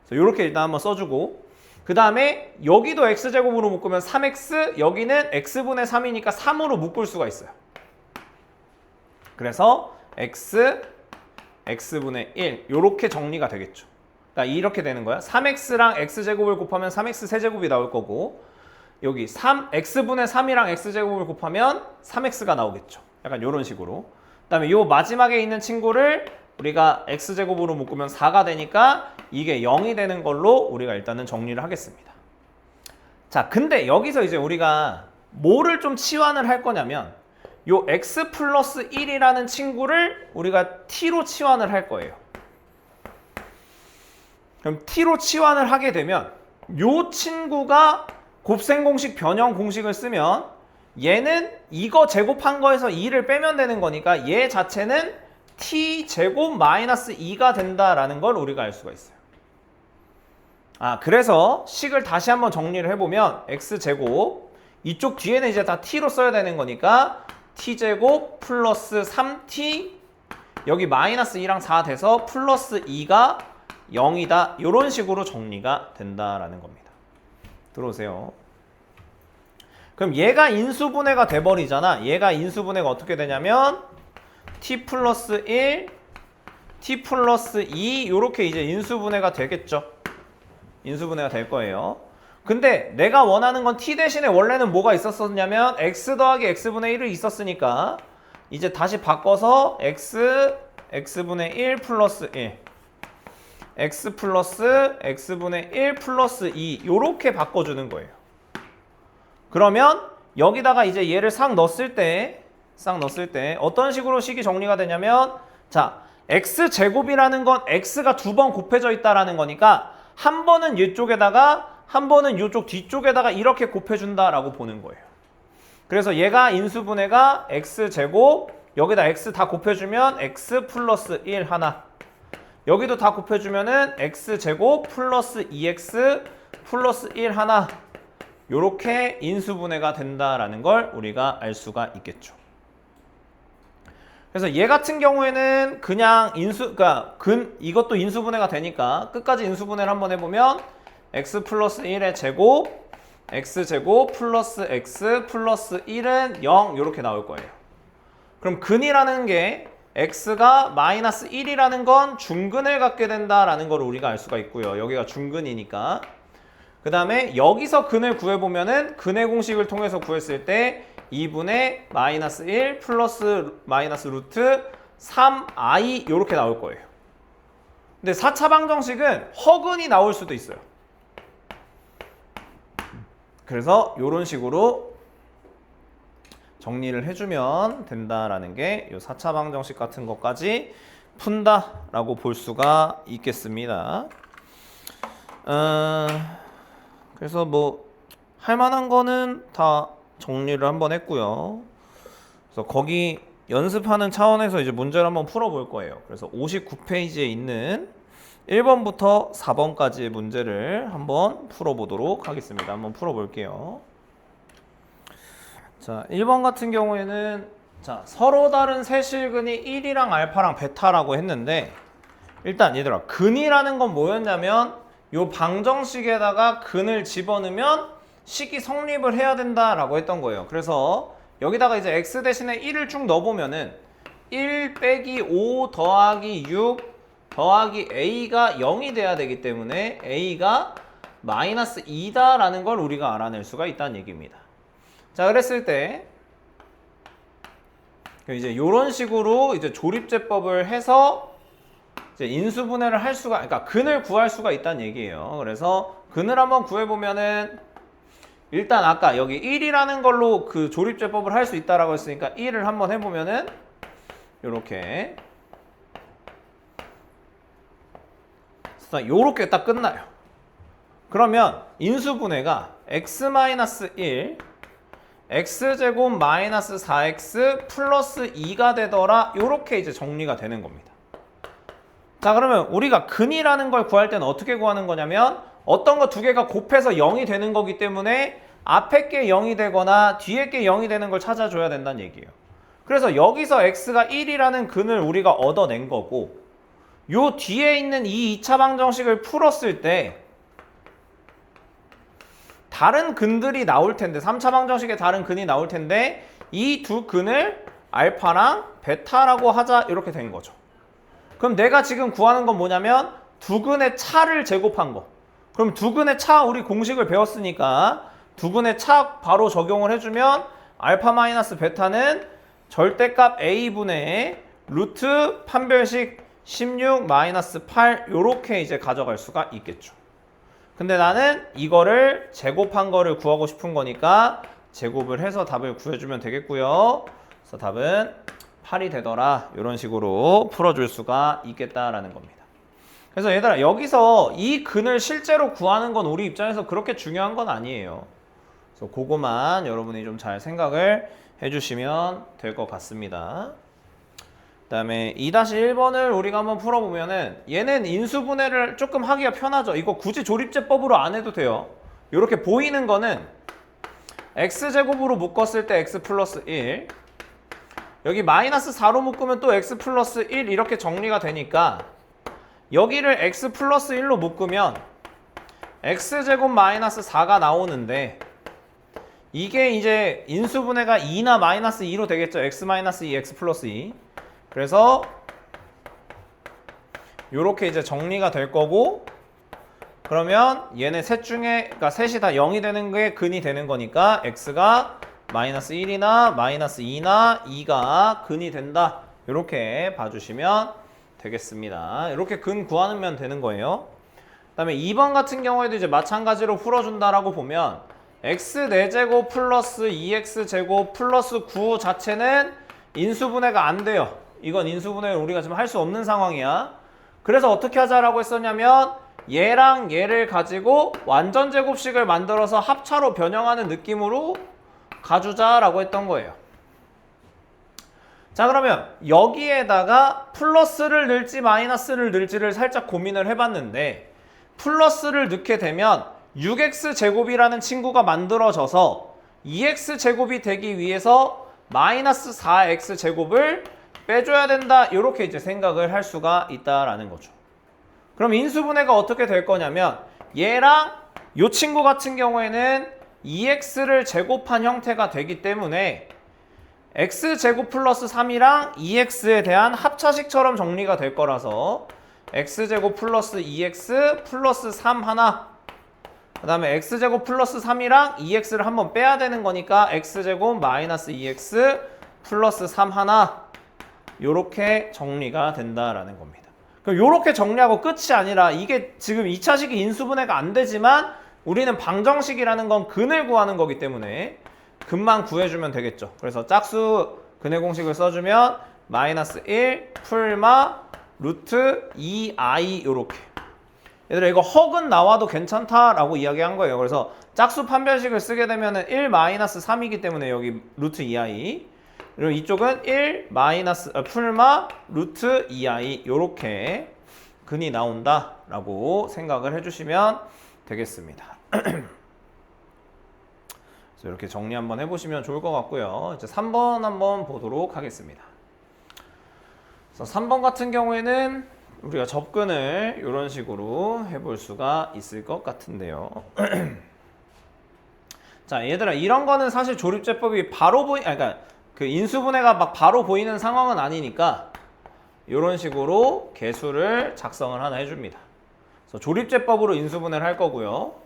그래서 이렇게 일단 한번 써주고 그 다음에 여기도 x제곱으로 묶으면 3x 여기는 x분의 3이니까 3으로 묶을 수가 있어요. 그래서 x분의 1 이렇게 정리가 되겠죠. 그러니까 이렇게 되는 거야. 3x랑 x제곱을 곱하면 3x 세제곱이 나올 거고 여기 x분의 3이랑 x제곱을 곱하면 3x가 나오겠죠. 약간 이런 식으로. 그 다음에 요 마지막에 있는 친구를 우리가 x제곱으로 묶으면 4가 되니까 이게 0이 되는 걸로 우리가 일단은 정리를 하겠습니다. 자, 근데 여기서 이제 우리가 뭐를 좀 치환을 할 거냐면 요 x 플러스 1이라는 친구를 우리가 t로 치환을 할 거예요. 그럼 t로 치환을 하게 되면 요 친구가 곱셈 공식 변형 공식을 쓰면 얘는 이거 제곱한 거에서 2를 빼면 되는 거니까 얘 자체는 t제곱 마이너스 2가 된다라는 걸 우리가 알 수가 있어요. 그래서 식을 다시 한번 정리를 해보면 x제곱 이쪽 뒤에는 이제 다 t로 써야 되는 거니까 t제곱 플러스 3t 여기 마이너스 2랑 4 돼서 플러스 2가 0이다. 이런 식으로 정리가 된다라는 겁니다. 들어오세요. 그럼 얘가 인수분해가 돼버리잖아. 얘가 인수분해가 어떻게 되냐면 t 플러스 1, t 플러스 2 이렇게 이제 인수분해가 되겠죠. 인수분해가 될 거예요. 근데 내가 원하는 건 t 대신에 원래는 뭐가 있었었냐면 x 더하기 x분의 1이 있었으니까 이제 다시 바꿔서 x분의 1 플러스 1 x 플러스 x분의 1 플러스 2 이렇게 바꿔주는 거예요. 그러면 여기다가 이제 얘를 싹 넣었을 때 어떤 식으로 식이 정리가 되냐면 자 x제곱이라는 건 x가 2번 곱해져 있다라는 거니까 한 번은 이쪽에다가 한 번은 이쪽 뒤쪽에다가 이렇게 곱해준다라고 보는 거예요. 그래서 얘가 인수분해가 x제곱 여기다 x 다 곱해주면 x 플러스 1 하나 여기도 다 곱해주면은 x제곱 플러스 2x 플러스 1 하나 요렇게 인수분해가 된다라는 걸 우리가 알 수가 있겠죠. 그래서 얘 같은 경우에는 그냥 그러니까 이것도 인수분해가 되니까 끝까지 인수분해를 한번 해보면 x 플러스 1의 제곱 x제곱 플러스 x 플러스 1은 0 이렇게 나올 거예요. 그럼 근이라는 게 x가 마이너스 1이라는 건 중근을 갖게 된다라는 걸 우리가 알 수가 있고요. 여기가 중근이니까. 그 다음에 여기서 근을 구해보면은 근의 공식을 통해서 구했을 때 2분의 마이너스 1 플러스 마이너스 루트 3i 이렇게 나올 거예요. 근데 4차 방정식은 허근이 나올 수도 있어요. 그래서 이런 식으로 정리를 해주면 된다라는 게 이 4차 방정식 같은 것까지 푼다라고 볼 수가 있겠습니다. 그래서 뭐 할만한 거는 다 정리를 한번 했고요. 그래서 거기 연습하는 차원에서 이제 문제를 한번 풀어볼 거예요. 그래서 59페이지에 있는 1번부터 4번까지의 문제를 한번 풀어보도록 하겠습니다. 한번 풀어볼게요. 자, 1번 같은 경우에는 자, 서로 다른 세실근이 1이랑 알파랑 베타라고 했는데 일단 얘들아 근이라는 건 뭐였냐면 요 방정식에다가 근을 집어넣으면 식이 성립을 해야 된다라고 했던 거예요. 그래서 여기다가 이제 x 대신에 1을 쭉 넣어보면은 1 빼기 5 더하기 6 더하기 a가 0이 돼야 되기 때문에 a가 마이너스 2다라는 걸 우리가 알아낼 수가 있다는 얘기입니다. 자, 그랬을 때 이제 이런 식으로 이제 조립제법을 해서 이제 인수분해를 할 수가, 그러니까 근을 구할 수가 있다는 얘기예요. 그래서 근을 한번 구해보면은 일단 아까 여기 1이라는 걸로 그 조립제법을 할 수 있다라고 했으니까 1을 한번 해보면은 요렇게 요렇게 딱 끝나요. 그러면 인수분해가 x-1 x제곱 마이너스 4x 플러스 2가 되더라 요렇게 이제 정리가 되는 겁니다. 자, 그러면 우리가 근이라는 걸 구할 때는 어떻게 구하는 거냐면 어떤 거 두 개가 곱해서 0이 되는 거기 때문에 앞에 게 0이 되거나 뒤에 게 0이 되는 걸 찾아줘야 된다는 얘기예요. 그래서 여기서 x가 1이라는 근을 우리가 얻어낸 거고 요 뒤에 있는 이 2차 방정식을 풀었을 때 다른 근들이 나올 텐데 3차 방정식에 다른 근이 나올 텐데 이 두 근을 알파랑 베타라고 하자 이렇게 된 거죠. 그럼 내가 지금 구하는 건 뭐냐면 두 근의 차를 제곱한 거. 그럼 두 근의 차 우리 공식을 배웠으니까 두 근의 차 바로 적용을 해주면 알파 마이너스 베타는 절대값 a분의 루트 판별식 16 마이너스 8 요렇게 이제 가져갈 수가 있겠죠. 근데 나는 이거를 제곱한 거를 구하고 싶은 거니까 제곱을 해서 답을 구해주면 되겠고요. 그래서 답은 8이 되더라 이런 식으로 풀어줄 수가 있겠다라는 겁니다. 그래서 얘들아 여기서 이 근을 실제로 구하는 건 우리 입장에서 그렇게 중요한 건 아니에요. 그래서 그거만 여러분이 좀 잘 생각을 해주시면 될 것 같습니다. 그 다음에 2-1번을 우리가 한번 풀어보면은 얘는 인수분해를 조금 하기가 편하죠. 이거 굳이 조립제법으로 안 해도 돼요. 이렇게 보이는 거는 x제곱으로 묶었을 때 x 플러스 1 여기 마이너스 4로 묶으면 또 x 플러스 1 이렇게 정리가 되니까 여기를 x 플러스 1로 묶으면 x제곱 마이너스 4가 나오는데 이게 이제 인수분해가 2나 마이너스 2로 되겠죠. x 마이너스 2, x 플러스 2 그래서 요렇게 이제 정리가 될 거고 그러면 얘네 셋 중에 그러니까 셋이 다 0이 되는 게 근이 되는 거니까 x가 마이너스 1이나 마이너스 2나 2가 근이 된다 이렇게 봐주시면 되겠습니다. 이렇게 근 구하면 되는 거예요. 그 다음에 2번 같은 경우에도 이제 마찬가지로 풀어준다라고 보면 x 4제곱 플러스 2x제곱 플러스 9 자체는 인수분해가 안 돼요. 이건 인수분해를 우리가 지금 할 수 없는 상황이야. 그래서 어떻게 하자라고 했었냐면 얘랑 얘를 가지고 완전 제곱식을 만들어서 합차로 변형하는 느낌으로 가주자라고 했던 거예요. 자, 그러면 여기에다가 플러스를 넣을지 마이너스를 넣을지를 살짝 고민을 해봤는데 플러스를 넣게 되면 6x제곱이라는 친구가 만들어져서 2x제곱이 되기 위해서 마이너스 4x제곱을 빼줘야 된다, 이렇게 이제 생각을 할 수가 있다라는 거죠. 그럼 인수분해가 어떻게 될 거냐면 얘랑 이 친구 같은 경우에는 2x를 제곱한 형태가 되기 때문에 x제곱 플러스 3이랑 2x에 대한 합차식처럼 정리가 될 거라서 x제곱 플러스 2x 플러스 3 하나, 그 다음에 x제곱 플러스 3이랑 2x를 한번 빼야 되는 거니까 x제곱 마이너스 2x 플러스 3 하나, 요렇게 정리가 된다라는 겁니다. 그럼 요렇게 정리하고 끝이 아니라 이게 지금 2차식이 인수분해가 안 되지만 우리는 방정식이라는 건 근을 구하는 거기 때문에 근만 구해주면 되겠죠. 그래서 짝수 근의 공식을 써주면 마이너스 1 풀마 루트 2i, 요렇게. 얘들아, 이거 허근 나와도 괜찮다라고 이야기한 거예요. 그래서 짝수 판별식을 쓰게 되면 1 마이너스 3이기 때문에 여기 루트 2i, 그리고 이쪽은 1 마이너스 풀마 루트 2i, 요렇게 근이 나온다라고 생각을 해주시면 되겠습니다. 그래서 이렇게 정리 한번 해보시면 좋을 것 같고요. 이제 3번 한번 보도록 하겠습니다. 그래서 3번 같은 경우에는 우리가 접근을 이런 식으로 해볼 수가 있을 것 같은데요. 자, 얘들아, 이런 거는 사실 조립제법이 바로 그러니까 그 인수분해가 막 바로 보이는 상황은 아니니까 이런 식으로 개수를 작성을 하나 해줍니다. 그래서 조립제법으로 인수분해를 할 거고요.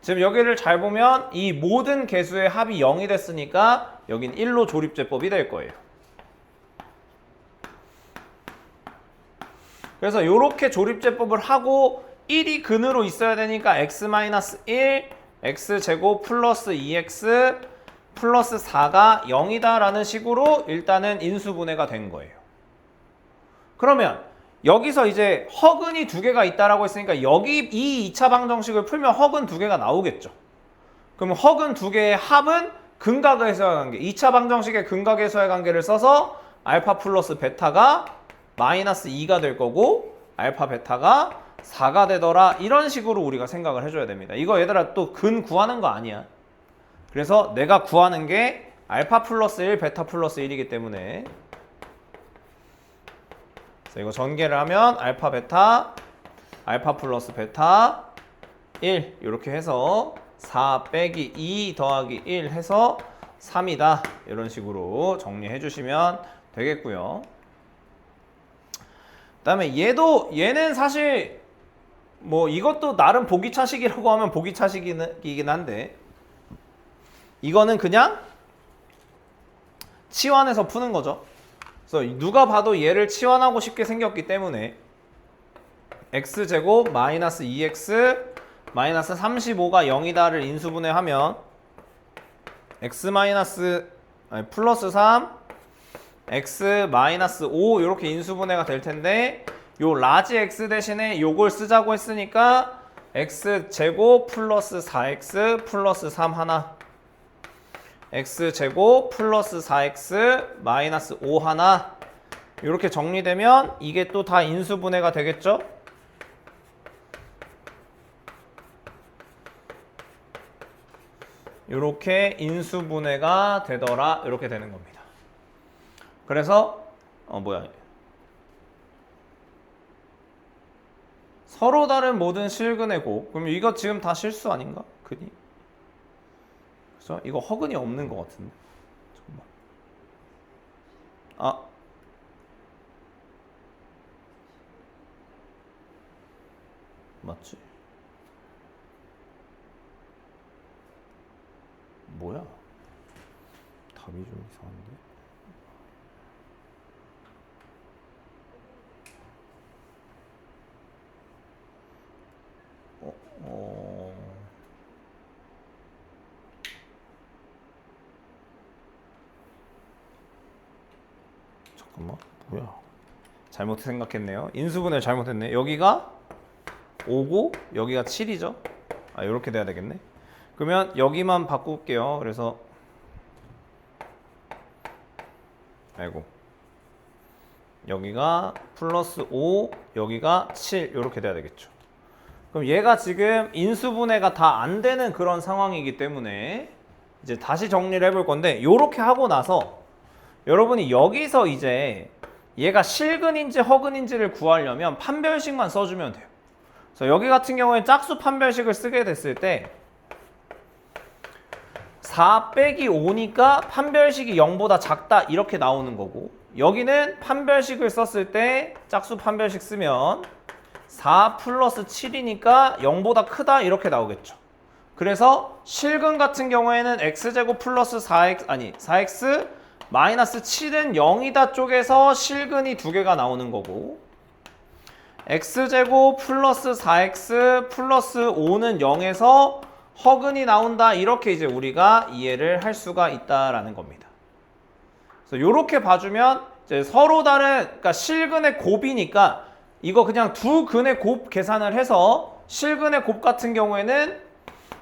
지금 여기를 잘 보면 이 모든 개수의 합이 0이 됐으니까 여긴 1로 조립제법이 될 거예요. 그래서 이렇게 조립제법을 하고 1이 근으로 있어야 되니까 x-1 x제곱 플러스 2x 플러스 4가 0이다 라는 식으로 일단은 인수분해가 된 거예요. 그러면 여기서 이제 허근이 두 개가 있다라고 했으니까 여기 이 2차 방정식을 풀면 허근 두 개가 나오겠죠. 그러면 허근 두 개의 합은 근각에서의 관계, 2차 방정식의 근각에서의 관계를 써서 알파 플러스 베타가 마이너스 2가 될 거고 알파 베타가 4가 되더라, 이런 식으로 우리가 생각을 해줘야 됩니다. 이거 얘들아 또 근 구하는 거 아니야. 그래서 내가 구하는 게 알파 플러스 1 베타 플러스 1이기 때문에, 그래서 이거 전개를 하면 알파 베타 알파 플러스 베타 1 이렇게 해서 4 빼기 2 더하기 1 해서 3이다, 이런 식으로 정리해 주시면 되겠고요. 그 다음에 얘는 사실 뭐 이것도 나름 보기차식이라고 하면 보기차식이긴 한데 이거는 그냥 치환해서 푸는 거죠. 그래서 누가 봐도 얘를 치환하고 싶게 생겼기 때문에 x제곱 마이너스 2x 마이너스 35가 0이다를 인수분해하면 플러스 3 x 마이너스 5 이렇게 인수분해가 될 텐데, 요 라지 x 대신에 요걸 쓰자고 했으니까 x제곱 플러스 4x 플러스 3 하나, x제곱 플러스 4x 마이너스 5 하나, 이렇게 정리되면 이게 또 다 인수분해가 되겠죠? 이렇게 인수분해가 되더라, 이렇게 되는 겁니다. 그래서 서로 다른 모든 실근의 곱. 그럼 이거 지금 다 실수 아닌가? 근이. 그래서 이거 허근이 없는 것 같은데. 잠깐만. 아. 맞지? 뭐야? 답이 좀 이상한데? 잠깐만, 뭐야? 잘못 생각했네요. 인수분해를 잘못했네. 여기가 5고 여기가 7이죠. 아, 이렇게 돼야 되겠네. 그러면 여기만 바꿀게요. 그래서 아이고, 여기가 플러스 5, 여기가 7 이렇게 돼야 되겠죠. 그럼 얘가 지금 인수분해가 다 안 되는 그런 상황이기 때문에 이제 다시 정리를 해볼 건데 요렇게 하고 나서 여러분이 여기서 이제 얘가 실근인지 허근인지를 구하려면 판별식만 써주면 돼요. 그래서 여기 같은 경우에 짝수 판별식을 쓰게 됐을 때 4 빼기 5니까 판별식이 0보다 작다 이렇게 나오는 거고, 여기는 판별식을 썼을 때 짝수 판별식 쓰면 4 플러스 7이니까 0보다 크다 이렇게 나오겠죠. 그래서 실근 같은 경우에는 x제곱 플러스 4x 마이너스 7은 0이다 쪽에서 실근이 두 개가 나오는 거고, x제곱 플러스 4x 플러스 5는 0에서 허근이 나온다 이렇게 이제 우리가 이해를 할 수가 있다라는 겁니다. 그래서 이렇게 봐주면 이제 서로 다른, 그러니까 실근의 곱이니까 이거 그냥 두 근의 곱 계산을 해서 실근의 곱 같은 경우에는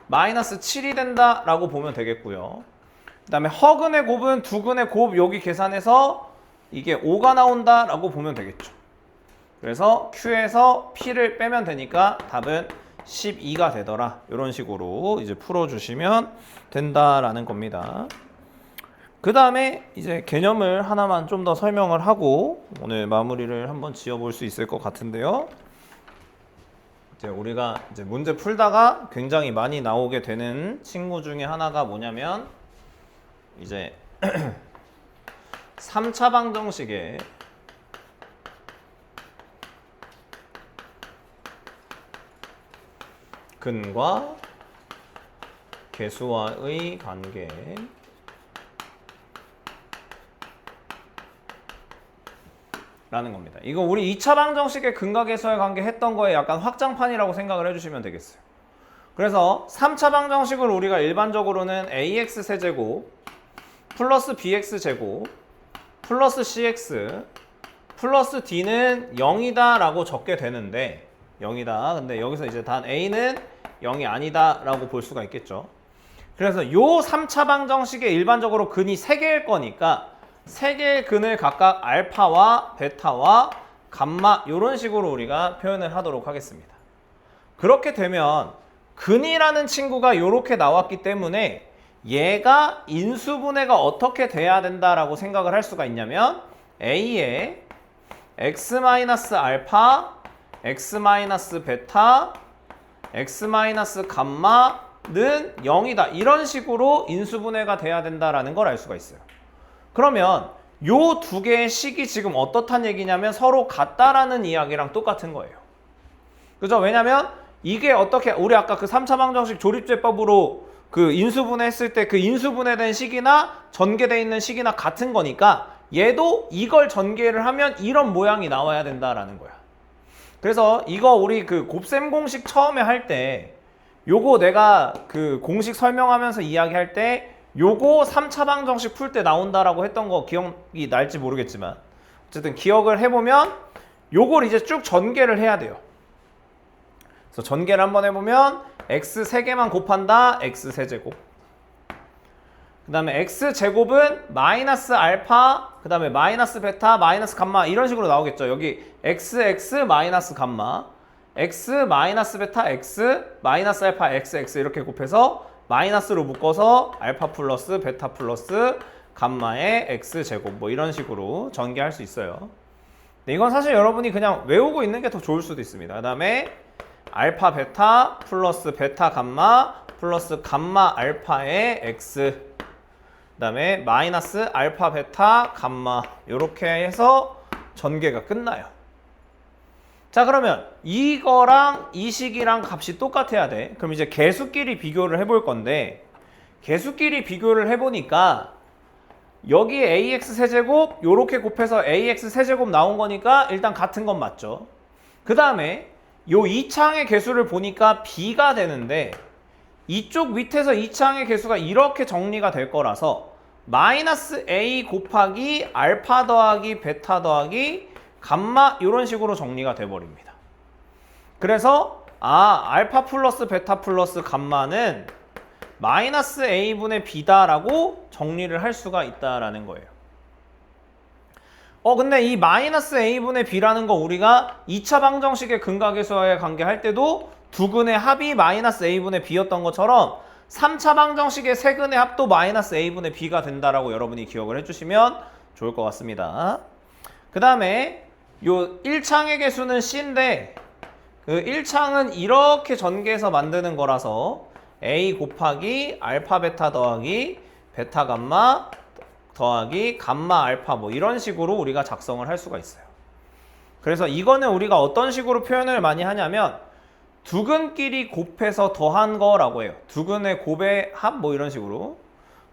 마이너스 7이 된다라고 보면 되겠고요. 그 다음에 허근의 곱은 두 근의 곱 여기 계산해서 이게 5가 나온다라고 보면 되겠죠. 그래서 Q에서 P를 빼면 되니까 답은 12가 되더라. 이런 식으로 이제 풀어주시면 된다라는 겁니다. 그 다음에 이제 개념을 하나만 좀 더 설명을 하고 오늘 마무리를 한번 지어볼 수 있을 것 같은데요. 이제 우리가 이제 문제 풀다가 굉장히 많이 나오게 되는 친구 중에 하나가 뭐냐면 이제 3차 방정식에 근과 개수와의 관계 라는 겁니다. 이거 우리 2차 방정식의 근과 개수와의 관계 했던 거에 약간 확장판이라고 생각을 해주시면 되겠어요. 그래서 3차 방정식을 우리가 일반적으로는 ax 세제곱 플러스 bx 제곱 플러스 cx 플러스 d는 0이다 라고 적게 되는데 0이다. 근데 여기서 이제 단 a는 0이 아니다 라고 볼 수가 있겠죠. 그래서 요 3차 방정식에 일반적으로 근이 3개일 거니까 3개의 근을 각각 알파와 베타와 감마 이런 식으로 우리가 표현을 하도록 하겠습니다. 그렇게 되면 근이라는 친구가 이렇게 나왔기 때문에 얘가 인수분해가 어떻게 돼야 된다라고 생각을 할 수가 있냐면 a에 x-알파, x-베타, x-감마는 0이다. 이런 식으로 인수분해가 돼야 된다라는 걸 알 수가 있어요. 그러면 요 두 개의 식이 지금 어떻단 얘기냐면 서로 같다라는 이야기랑 똑같은 거예요. 그죠? 왜냐면 이게 어떻게 우리 아까 그 3차 방정식 조립제법으로 그 인수분해 했을 때 그 인수분해된 식이나 전개되어 있는 식이나 같은 거니까 얘도 이걸 전개를 하면 이런 모양이 나와야 된다라는 거야. 그래서 이거 우리 그 곱셈 공식 처음에 할 때 요거 내가 그 공식 설명하면서 이야기할 때 요거 3차 방정식 풀 때 나온다라고 했던 거 기억이 날지 모르겠지만 어쨌든 기억을 해보면 요걸 이제 쭉 전개를 해야 돼요. 그래서 전개를 한번 해보면 x 3개만 곱한다. x 세제곱. 그 다음에 x 제곱은 마이너스 알파, 그 다음에 마이너스 베타, 마이너스 감마 이런 식으로 나오겠죠. 여기 x 마이너스 감마, x 마이너스 베타, x 마이너스 알파, x 이렇게 곱해서 마이너스로 묶어서 알파 플러스 베타 플러스 감마의 x 제곱 뭐 이런 식으로 전개할 수 있어요. 근데 이건 사실 여러분이 그냥 외우고 있는 게 더 좋을 수도 있습니다. 그 다음에 알파 베타 플러스 베타 감마 플러스 감마 알파의 x, 그 다음에 마이너스 알파 베타 감마 이렇게 해서 전개가 끝나요. 자, 그러면 이거랑 이 식이랑 값이 똑같아야 돼. 그럼 이제 개수끼리 비교를 해볼 건데 개수끼리 비교를 해보니까 여기 ax 세제곱 요렇게 곱해서 ax 세제곱 나온 거니까 일단 같은 건 맞죠. 그 다음에 요 2창의 개수를 보니까 b가 되는데 이쪽 밑에서 2창의 개수가 이렇게 정리가 될 거라서 마이너스 a 곱하기 알파 더하기 베타 더하기 감마 이런 식으로 정리가 돼버립니다. 그래서 알파 플러스 베타 플러스 감마는 마이너스 a분의 b다라고 정리를 할 수가 있다라는 거예요. 근데 이 마이너스 a분의 b라는 거 우리가 2차 방정식의 근각계수와의 관계 할 때도 두 근의 합이 마이너스 a분의 b였던 것처럼 3차 방정식의 세 근의 합도 마이너스 a분의 b가 된다라고 여러분이 기억을 해주시면 좋을 것 같습니다. 그 다음에 요 1창의 개수는 c인데 그 1창은 이렇게 전개해서 만드는 거라서 a 곱하기 알파 베타 더하기 베타 감마 더하기 감마 알파 뭐 이런 식으로 우리가 작성을 할 수가 있어요. 그래서 이거는 우리가 어떤 식으로 표현을 많이 하냐면 두 근끼리 곱해서 더한 거라고 해요. 두 근의 곱의 합 뭐 이런 식으로.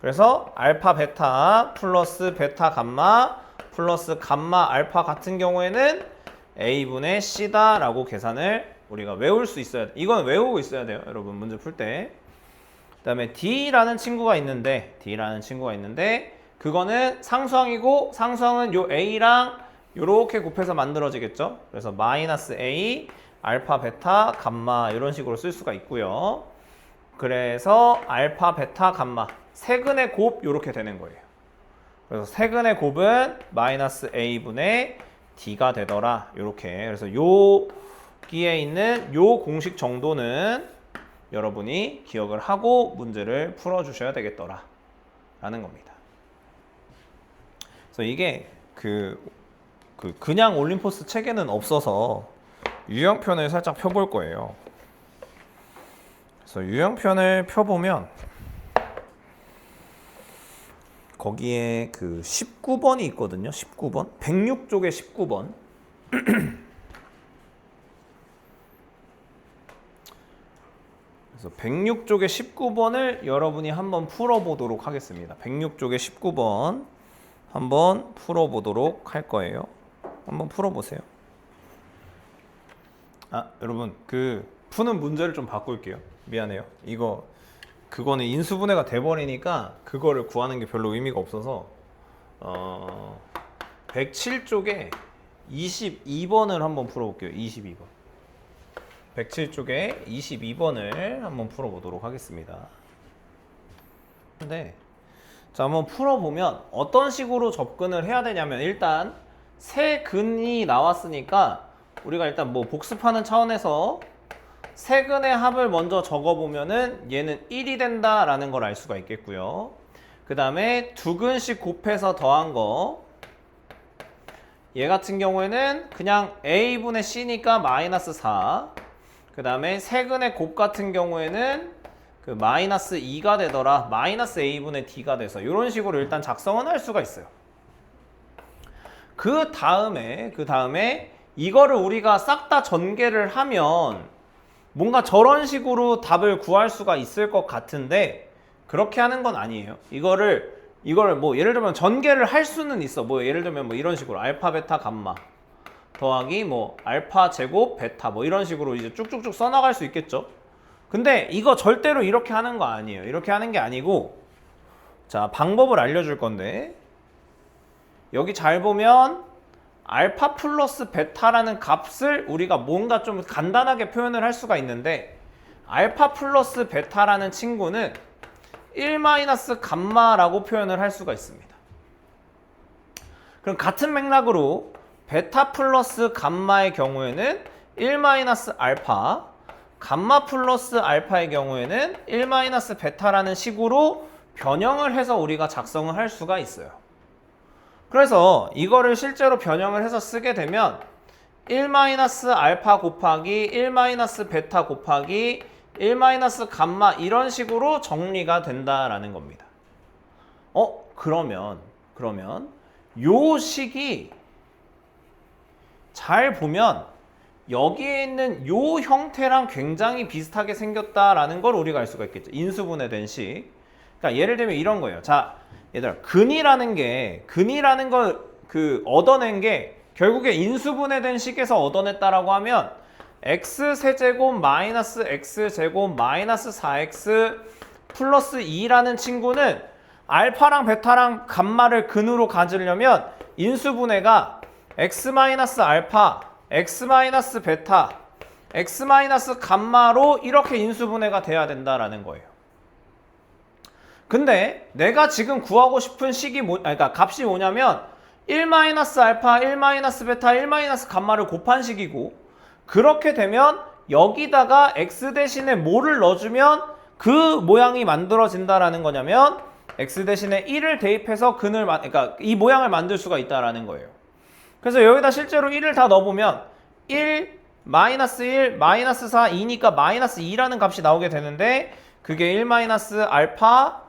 그래서 알파 베타 플러스 베타 감마 플러스 감마 알파 같은 경우에는 a분의 c다 라고 계산을 우리가 외울 수 있어야 돼. 이건 외우고 있어야 돼요. 여러분 문제 풀 때. 그 다음에 d라는 친구가 있는데 그거는 상수항이고 상수항은 요 a랑 요렇게 곱해서 만들어지겠죠. 그래서 마이너스 a 알파 베타 감마 이런 식으로 쓸 수가 있고요. 그래서 알파 베타 감마 세근의 곱 요렇게 되는 거예요. 그래서 세근의 곱은 마이너스 a분의 d가 되더라 요렇게. 그래서 여기에 있는 요 공식 정도는 여러분이 기억을 하고 문제를 풀어주셔야 되겠더라 라는 겁니다. 그래서 이게 그냥 올림포스 책에는 없어서 유형편을 살짝 펴볼 거예요. 그래서 유형편을 펴보면 거기에 그 19번이 있거든요. 19번 106쪽에 19번 그래서 106쪽의 19번을 여러분이 한번 풀어보도록 하겠습니다. 106쪽의 19번 한번 풀어보도록 할 거예요. 한번 풀어보세요. 여러분 그 푸는 문제를 좀 바꿀게요. 미안해요. 그거는 인수분해가 돼버리니까 그거를 구하는 게 별로 의미가 없어서 107쪽에 22번을 한번 풀어볼게요. 22번 107쪽에 22번을 한번 풀어보도록 하겠습니다. 근데 자 한번 풀어보면 어떤 식으로 접근을 해야 되냐면 일단 세 근이 나왔으니까 우리가 일단 뭐 복습하는 차원에서 세 근의 합을 먼저 적어보면은 얘는 1이 된다라는 걸 알 수가 있겠고요. 그 다음에 두 근씩 곱해서 더한 거 얘 같은 경우에는 그냥 a분의 c니까 마이너스 4. 그 다음에 세 근의 곱 같은 경우에는 그 마이너스 2가 되더라. 마이너스 a분의 d가 돼서 이런 식으로 일단 작성은 할 수가 있어요. 그 다음에 이거를 우리가 싹 다 전개를 하면 뭔가 저런 식으로 답을 구할 수가 있을 것 같은데 그렇게 하는 건 아니에요. 이거를 뭐 예를 들면 전개를 할 수는 있어. 뭐 예를 들면 뭐 이런 식으로 알파 베타 감마 더하기 뭐 알파 제곱 베타 뭐 이런 식으로 이제 쭉쭉쭉 써나갈 수 있겠죠. 근데 이거 절대로 이렇게 하는 거 아니에요. 이렇게 하는 게 아니고 자 방법을 알려줄 건데 여기 잘 보면 알파 플러스 베타라는 값을 우리가 뭔가 좀 간단하게 표현을 할 수가 있는데 알파 플러스 베타라는 친구는 1 마이너스 감마라고 표현을 할 수가 있습니다. 그럼 같은 맥락으로 베타 플러스 감마의 경우에는 1 마이너스 알파 감마 플러스 알파의 경우에는 1 마이너스 베타라는 식으로 변형을 해서 우리가 작성을 할 수가 있어요. 그래서 이거를 실제로 변형을 해서 쓰게 되면 1 마이너스 알파 곱하기 1 마이너스 베타 곱하기 1 마이너스 감마 이런 식으로 정리가 된다라는 겁니다. 그러면 요 식이 잘 보면 여기에 있는 요 형태랑 굉장히 비슷하게 생겼다라는 걸 우리가 알 수가 있겠죠. 인수분해된 식. 그러니까 예를 들면 이런 거예요. 자, 얘들아, 근이라는 걸 얻어낸 게 결국에 인수분해된 식에서 얻어냈다라고 하면 x세제곱 마이너스 x제곱 마이너스 4x 플러스 2라는 친구는 알파랑 베타랑 감마를 근으로 가지려면 인수분해가 x 마이너스 알파, x 마이너스 베타, x 마이너스 감마로 이렇게 인수분해가 돼야 된다라는 거예요. 근데 내가 지금 구하고 싶은 식이 그러니까 값이 뭐냐면 1-알파, 1-베타, 1-감마를 곱한 식이고, 그렇게 되면 여기다가 x 대신에 뭐를 넣어주면 그 모양이 만들어진다라는 거냐면 x 대신에 1을 대입해서 그러니까 이 모양을 만들 수가 있다라는 거예요. 그래서 여기다 실제로 1을 다 넣어보면 1, -1, -4, 2니까 -2라는 값이 나오게 되는데 그게 1-알파,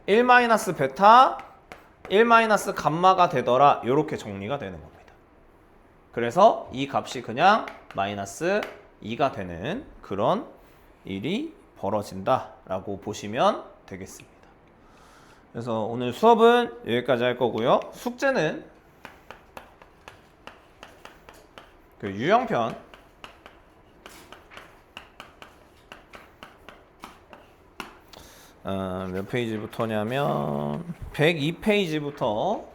1-베타, 1-감마가 되더라. 이렇게 정리가 되는 겁니다. 그래서 이 값이 그냥 -2가 되는 그런 일이 벌어진다라고 보시면 되겠습니다. 그래서 오늘 수업은 여기까지 할 거고요. 숙제는 그 유형편 몇 페이지부터냐면 102페이지부터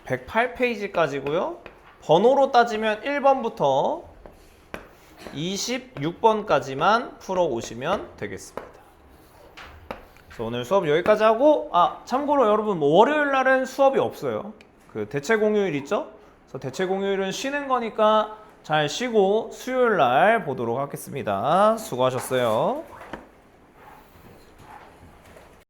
108페이지까지고요. 번호로 따지면 1번부터 26번까지만 풀어오시면 되겠습니다. 그래서 오늘 수업 여기까지 하고, 참고로 여러분 월요일 날은 수업이 없어요. 그 대체 공휴일 있죠? 그래서 대체 공휴일은 쉬는 거니까 잘 쉬고 수요일 날 보도록 하겠습니다. 수고하셨어요.